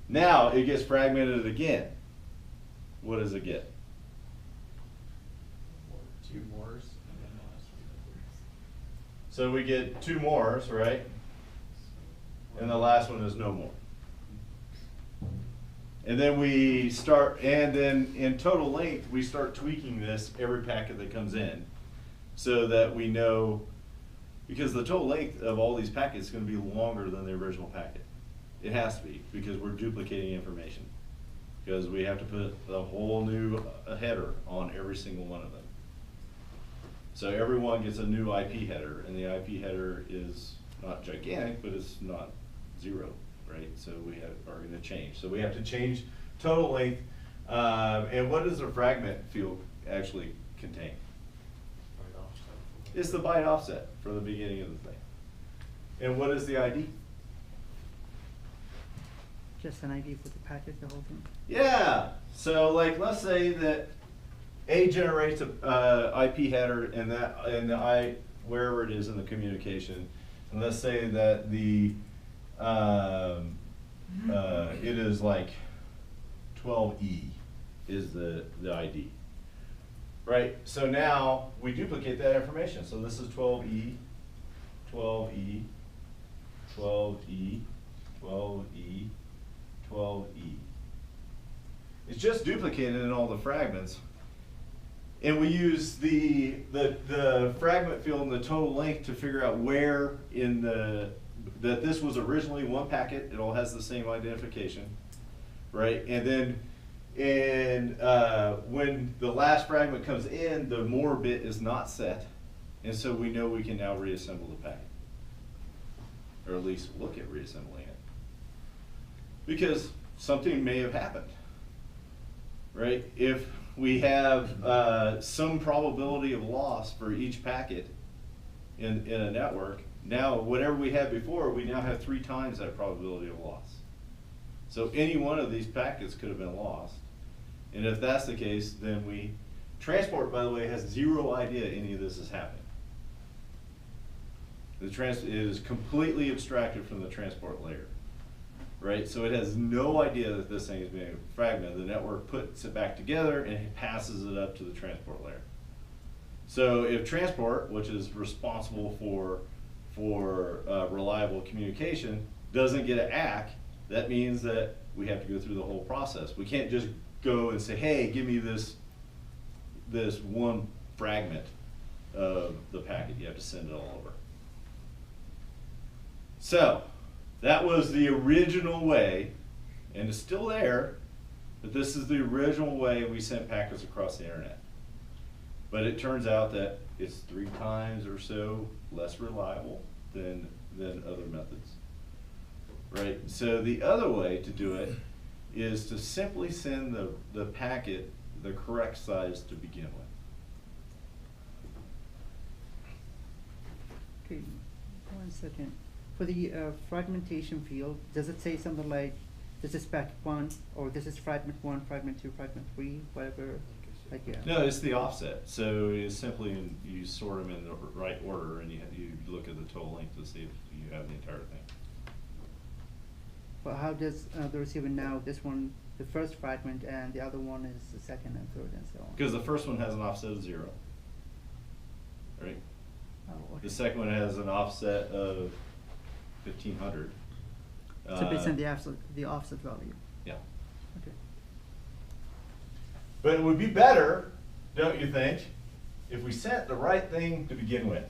Now it gets fragmented again. What does it get? Two mores, and then the last one. So we get two mores, right? And the last one is no more. And then we start, and then in total length, we start tweaking this every packet that comes in so that we know, because the total length of all these packets is going to be longer than the original packet. It has to be, because we're duplicating information. Because we have to put a whole new header on every single one of them. So everyone gets a new IP header, and the IP header is not gigantic, but it's not zero, right? So we are going to change. So we have to change total length. And what does a fragment field actually contain? It's the byte offset for the beginning of the thing. And what is the ID? Just an ID for the packet, the whole thing. Yeah, so like, let's say that A generates a IP header and the wherever it is in the communication, and let's say that the it is like 12E is the ID, right? So now we duplicate that information. So this is 12E, 12E, 12E, 12E, 12E. It's just duplicated in all the fragments. And we use the fragment field and the total length to figure out where in that this was originally one packet. It all has the same identification, right? And then when the last fragment comes in, the more bit is not set. And so we know we can now reassemble the packet. Or at least look at reassembling it. Because something may have happened, right? If we have some probability of loss for each packet in a network, now whatever we had before, we now have 3 times that probability of loss. So any one of these packets could have been lost. And if that's the case, then transport, by the way, has zero idea any of this is happening. It is completely abstracted from the transport layer. Right, so it has no idea that this thing is being fragmented. The network puts it back together and it passes it up to the transport layer. So if transport, which is responsible for reliable communication, doesn't get an ACK, that means that we have to go through the whole process. We can't just go and say, hey, give me this one fragment of the packet. You have to send it all over. So that was the original way, and it's still there, but this is the original way we sent packets across the internet. But it turns out that it's 3 times or so less reliable than other methods. Right? So the other way to do it is to simply send the packet the correct size to begin with. Okay, 1 second. For the fragmentation field, does it say something like this is packet 1, or this is fragment 1, fragment 2, fragment 3, whatever, like, yeah. No, it's the offset. So it's simply you sort them in the right order, and you look at the total length to see if you have the entire thing. But how does the receiver know this one, the first fragment, and the other one is the second and third and so on? Because the first one has an offset of 0, right? Oh, okay. The second one has an offset of 1500. So based on the offset value. Yeah. Okay. But it would be better, don't you think, if we sent the right thing to begin with?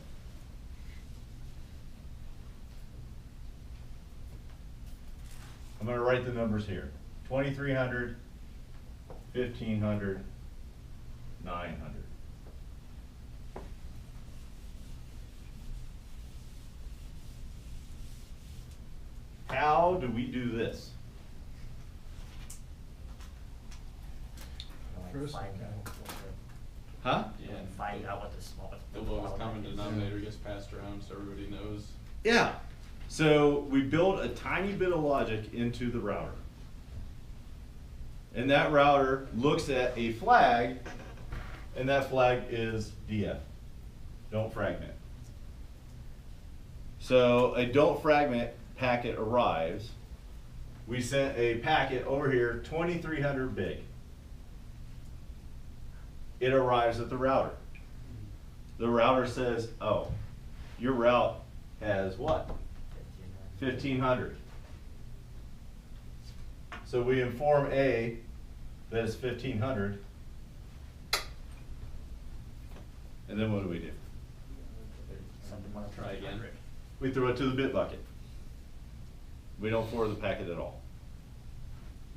I'm going to write the numbers here. 2300, 1500, 900. How do we do this? First, Find okay. out what Huh? Yeah, and find out what the small. the lowest common denominator gets passed around so everybody knows. Yeah. So we build a tiny bit of logic into the router. And that router looks at a flag, and that flag is DF. Don't fragment. So a don't fragment packet arrives. We sent a packet over here, 2300 big. It arrives at the router. The router says, oh, your route has what? 1500. So we inform A that it's 1500. And then what do? Something want to Try again. We throw it to the bit bucket. We don't forward the packet at all.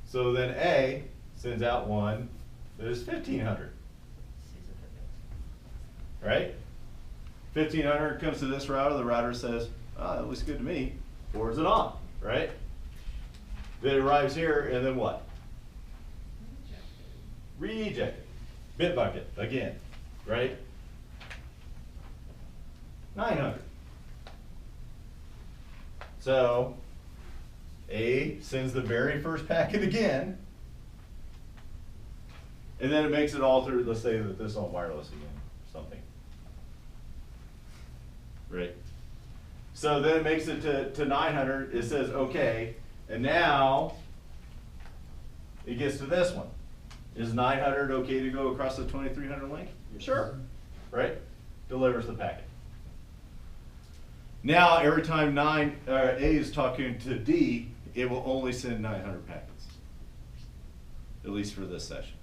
So then A sends out one that is 1500. Right? 1500 comes to this router, the router says, oh, that looks good to me, forwards it on, right? Then it arrives here, and then what? Rejected. Bit bucket, again, right? 900. So, A sends the very first packet again, and then it makes it all through, let's say that this is on wireless again, or something. Right? So then it makes it to 900, it says okay, and now it gets to this one. Is 900 okay to go across the 2300 link? Sure, right? Delivers the packet. Now every time A is talking to D, it will only send 900 packets, at least for this session.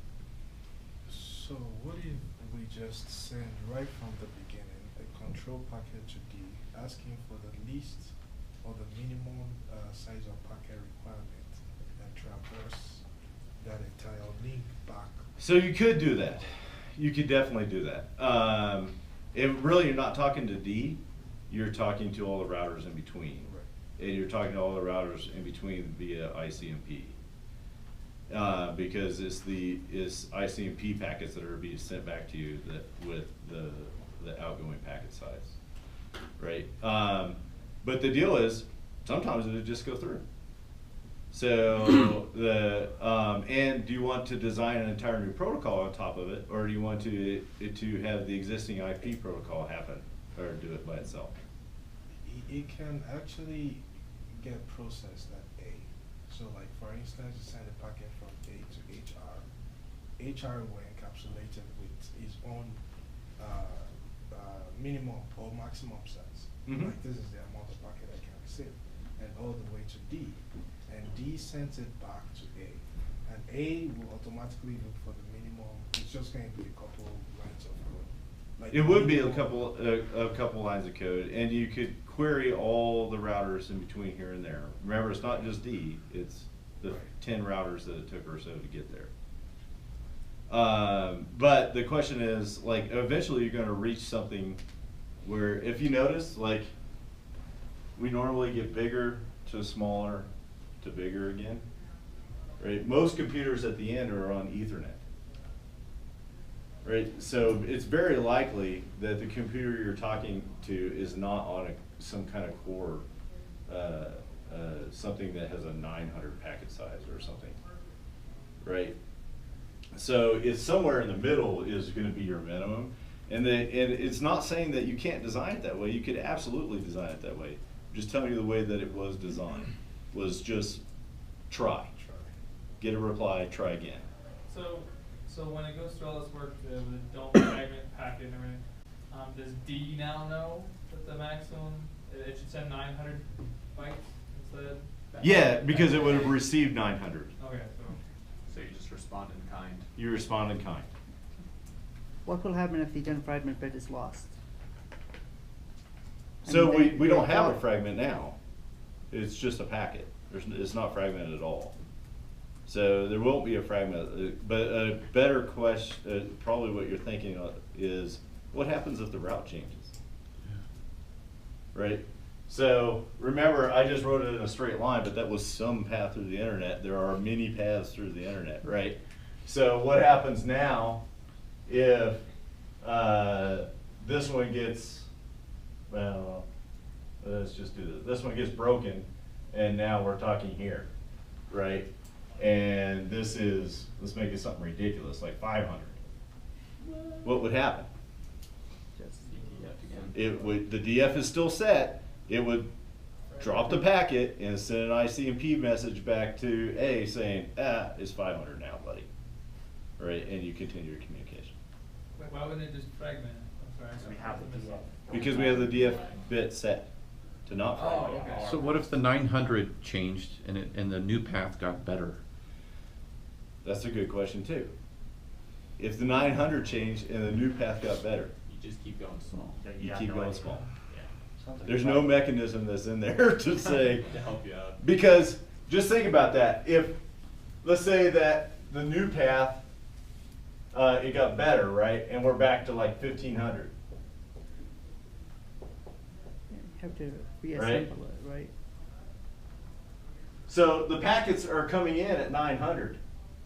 So what if we just send right from the beginning a control packet to D, asking for the least or the minimum size of packet requirement, and traverse that entire link back? So you could do that. You could definitely do that. Really, you're not talking to D, you're talking to all the routers in between. Right. And you're talking to all the routers in between via ICMP. Because it's ICMP packets that are being sent back to you with the outgoing packet size, right? But the deal is, sometimes it'll just go through. So and do you want to design an entire new protocol on top of it, or do you want to have the existing IP protocol happen, or do it by itself? It can actually get processed at A. So like for instance, you send a packet from A to HR. HR will encapsulate it with its own minimum or maximum size. Mhm. Like this is the amount of packet I can receive, and all the way to D. And D sends it back to A. And A will automatically look for the minimum. It's just going to be a couple lines of code. Like It would be a minimum- couple lines of code, and you could query all the routers in between here and there. Remember, it's not just D, it's the Right. 10 routers that it took or so to get there. But the question is, like, eventually you're gonna reach something where, if you notice, like, we normally get bigger to smaller to bigger again, right? Most computers at the end are on Ethernet. Right, so it's very likely that the computer you're talking to is not on some kind of core, something that has a 900 packet size or something, right? So it's somewhere in the middle is gonna be your minimum. And it's not saying that you can't design it that way. You could absolutely design it that way. I'm just telling you the way that it was designed, was just try. Get a reply, try again. So when it goes through all this work, the don't fragment packet and everything, does D now know that the maximum, it should send 900 bytes instead? Yeah, because it would have received 900. Okay, So you just respond in kind. You respond in kind. What will happen if the done fragment bit is lost? So And we then don't have a thought- fragment now. It's just a packet. It's not fragmented at all. So there won't be a fragment. But a better question, probably what you're thinking of is, what happens if the route changes? Right? So remember, I just wrote it in a straight line, but that was some path through the internet. There are many paths through the internet, right? So what happens now if this one gets, well, let's just do this. This one gets broken, and now we're talking here, right? And this is, let's make it something ridiculous, like 500. What would happen? Just It would, the DF is still set, it would drop the packet and send an ICMP message back to A saying, it's 500 now, buddy. Right, and you continue your communication. why wouldn't it just fragment it? I'm sorry. So we have the DF. Because we have the DF bit set to not fragment. Oh, okay. So what if the 900 changed and the new path got better? That's a good question too. If the 900 changed and the new path got better, You just keep going small. Then you have keep no going idea. small. Yeah. There's no mechanism that's in there to say, To help you out. because just think about that. If, let's say that the new path, it got better, right? And we're back to like 1500. you have to reassemble Right. it, right? So the packets are coming in at 900.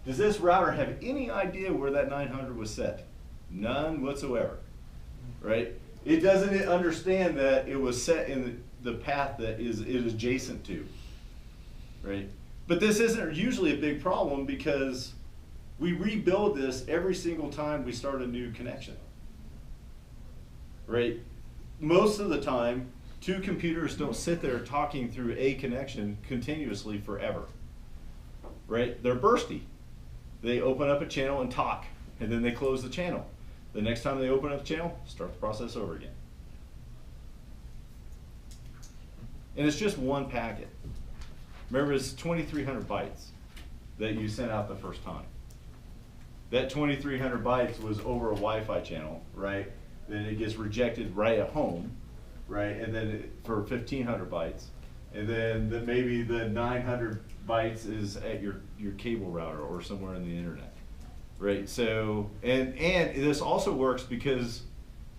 Does this router have any idea where that 900 was set? None whatsoever, right? It doesn't understand that it was set in the path that it is adjacent to, right? But this isn't usually a big problem because we rebuild this every single time we start a new connection, right? Most of the time, two computers don't sit there talking through a connection continuously forever, right? They're bursty. They open up a channel and talk, and then they close the channel. The next time they open up the channel, start the process over again. And it's just one packet. Remember, it's 2,300 bytes that you sent out the first time. That 2,300 bytes was over a Wi-Fi channel, right? Then it gets rejected right at home, right? And then for 1,500 bytes. And then maybe the 900 bytes is at your cable router or somewhere in the internet, right? So, and this also works because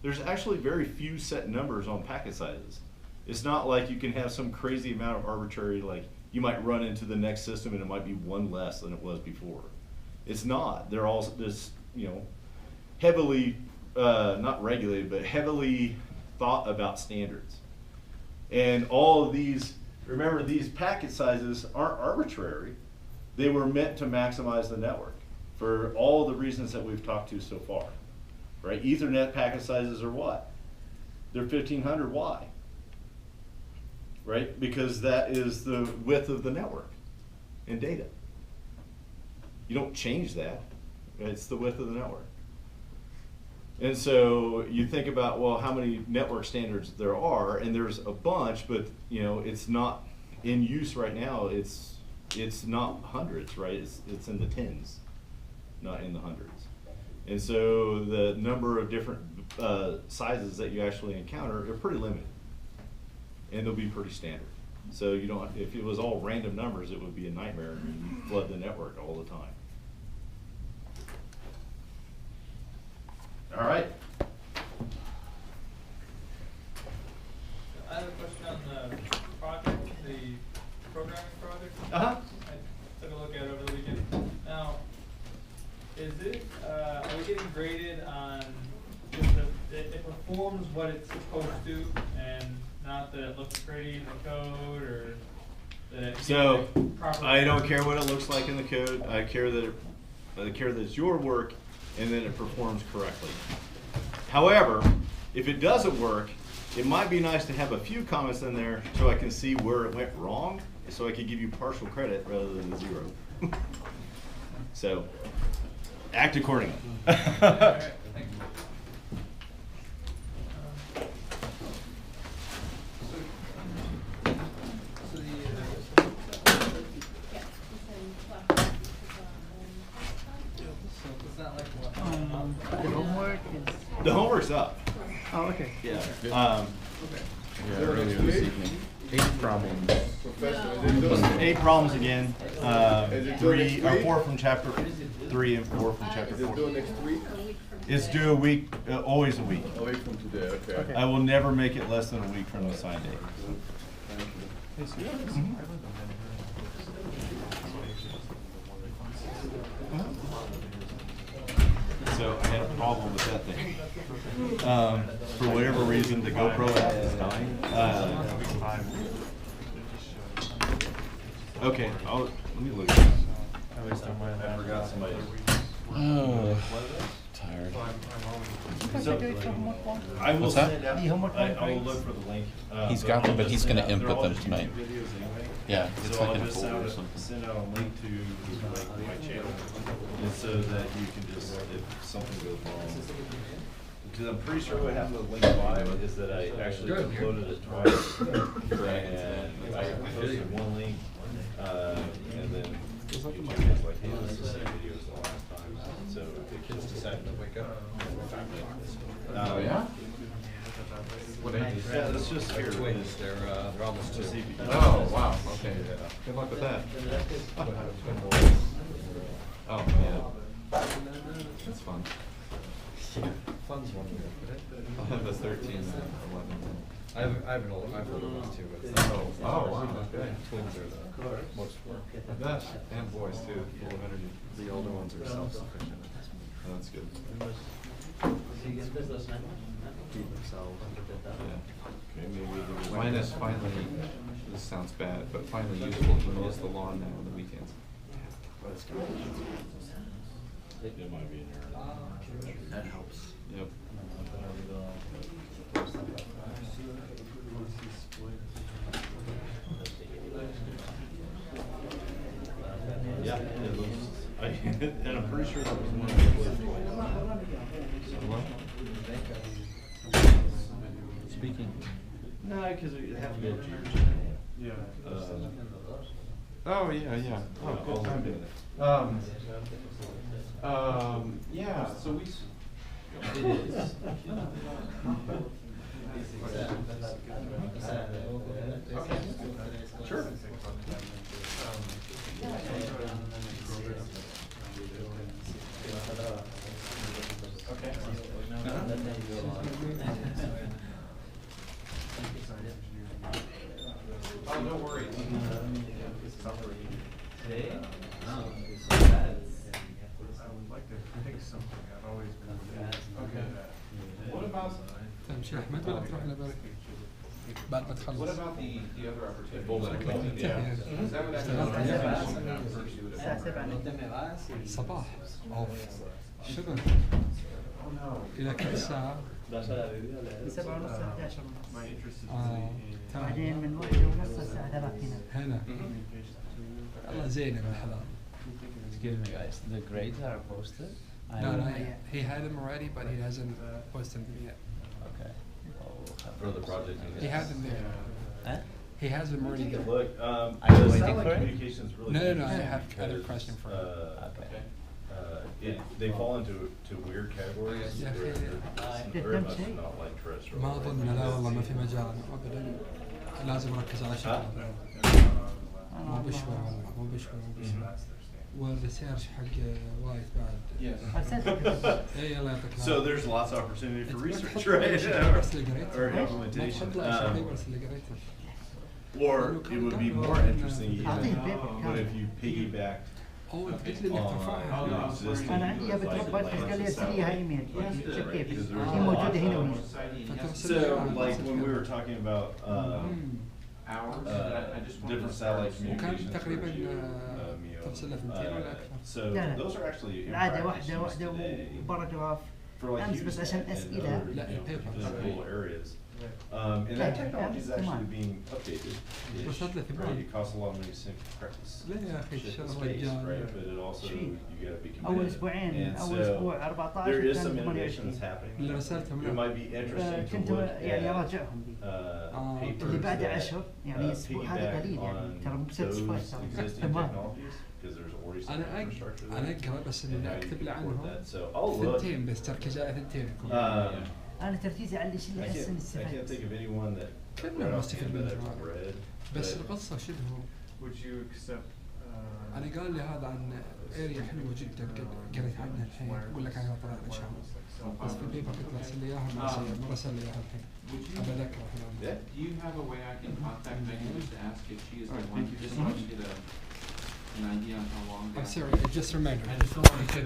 there's actually very few set numbers on packet sizes. It's not like you can have some crazy amount of arbitrary, like you might run into the next system and it might be one less than it was before. It's not. They're all this, heavily, not regulated, but heavily thought about standards. And all of these, remember, these packet sizes aren't arbitrary. They were meant to maximize the network for all the reasons that we've talked to so far, right? Ethernet packet sizes are what? They're 1,500. Why? Right? Because that is the width of the network in data. You don't change that. It's the width of the network. And so you think about, well, how many network standards there are, and there's a bunch, but it's not in use right now. It's not hundreds, right? It's in the tens, not in the hundreds. And so the number of different sizes that you actually encounter are pretty limited, and they'll be pretty standard. So you don't. If it was all random numbers, it would be a nightmare, and you'd flood the network all the time. All right. I have a question on the project, the programming project. Uh-huh. I took a look at it over the weekend. Now, is it, are we getting graded on just it performs what it's supposed to and not that it looks pretty in the code, or So, proper I don't work. care what it looks like in the code, I care that it's your work and that it performs correctly. However, if it doesn't work, it might be nice to have a few comments in there so I can see where it went wrong, so I can give you partial credit rather than 0. So, act accordingly. Alright, thank you. It's not like what? The homework is, The homework's up. oh, okay. Yeah. Yeah, earlier this evening. 8 problems. Professor, is it doing, 8 problems again. Is it due 3 next or week? 4 from chapter 3 and 4 from chapter is it 4. due next week? It's due a week, always a week. A week from today, okay. Okay. I will never make it less than a week from the sign date. So I had a problem with that thing. For whatever reason, the GoPro app is dying. Okay, let me look at this. I forgot somebody. Oh, tired. So, I will What's that? send out, I will look for the link. He's got them, but I'll he's just gonna send out- they're input all them just tonight. YouTube videos anyway. Yeah, it's So like I'll in a just folder or something. send out a link to like my channel, and so that you can just, if something goes wrong. Because I'm pretty sure what happened with lec9 is that I actually uploaded it twice, and I posted one link, and then YouTube was like, hey, this is the same video as the last time, so the kids decided to wake up. Oh, yeah? What age is that? Yeah, that's just here. Twins, they're almost Just see two. if you- Oh, wow, okay. Good luck with that. Oh, man. That's fun. Fun's one way to put it. I'll have a 13 and an 11. I've older ones too, but. Oh, wow, okay. Twins are the most work. I bet. And boys too, full of energy. The older ones are self-sufficient. Oh, that's good. Feed themselves. Okay, maybe Mine is finally, this sounds bad, but finally useful. He mows the lawn now on the weekends. it might be an error. That helps. Yep. Yeah, it looks, and I'm pretty sure that was one of the Speaking. No, because we have to go to. Yeah. Oh, yeah, yeah. Oh, Well, I'm doing good. Yeah, so we. It is. Sure. Oh, no worries. Today? I would like to pick something. I've always been. Okay. What about? تمشي أحمد ولا بتروح لبالك؟ بعد ما تخلص. What about the other opportunity? Yeah. Is that what that الساعة 7. صباح أوف شنو؟ Oh no. إلى كم ساعة؟ من 7 ونص ل 11 ونص. My interest is تمام. بعدين من 1 ونص للساعة 3 هنا. هنا الله زينة بالحلال. Excuse me guys, the grades are posted? No, no, he had them already, but he hasn't posted them yet. Okay. For the project. He had them there. Huh? He has them already. Take a there. look, Are you the waiting satellite for it? communication's really. No, no, no, I interesting have a because, question for him. Okay. They fall into weird categories. يا أخي They're very much not like terrestrial. ما أظن لا والله ما في مجال أبدا لازم أركز على شغله مو بشوي والله مو بشوي والريسيرش حق وايد بعد إي الله يعطيك العافية. So there's lots of opportunity for research, right? Or implementation. Or it would be more interesting even, what if you piggybacked أو قلت لي إنك on ترفعها. the existing. أنا عندي like, بتربط بس قال لي land ارسل لي هاي ايميل. شوف كيف Because هي موجودة هنا وهنا. So like when we were talking about hours? I just wanted different to start satellite a small communications. وكان تقريبا MEO. تفصيلة 200 ولا أكثر. So لا لا. those are actually in العادة practice واحدة used واحدة today وباراجراف for like أمس بس Houston عشان and أسئلة. other, لا، you know, papers. physical areas. And لا، that technology is أمس actually تمام. being updated. بس هذا ثمان. Right, it costs a lot of money to send practice. لا يا أخي ship to الشغل space, رجال. right? But it also, شيء. you gotta be committed. أول أسبوعين And أول so أسبوع 14 there is كان some innovation 28. that's happening. اللي رسلتهم It لا. might be interesting to كنت look يعني at أراجعهم دي. papers اللي بعد that, 10 يعني أسبوع هذا piggyback قليل يعني on ترى مو those satisfied existing تمام. technologies, because there's already some أنا infrastructure there. أنا أقرأ بس and إنه how you أكتب لي can عنهم support that. So I'll look. ثنتين بس تركيزات ثنتين يكون. أنا تركيزي على الشيء اللي I أحس إني can't think استفدت. of anyone that كلنا right بستفيد offhand that منه. I've read. بس but- القصة شنو هو؟ Would you accept, أنا قال لي هذا عن اريا حلوة جدا قريت عنها الحين أقول لك عنها طلع إن شاء الله. بس في البيبر كنت أرسل لي إياها مرة أرسل لي إياها الحين. Would you, أبى أذكر الحين. Yeah. do you have a way I can contact Megan just to ask if she is the Alright, one, thank you just so so I much. can get an idea on how long they I'm have sorry, to- just remember. I just don't want to get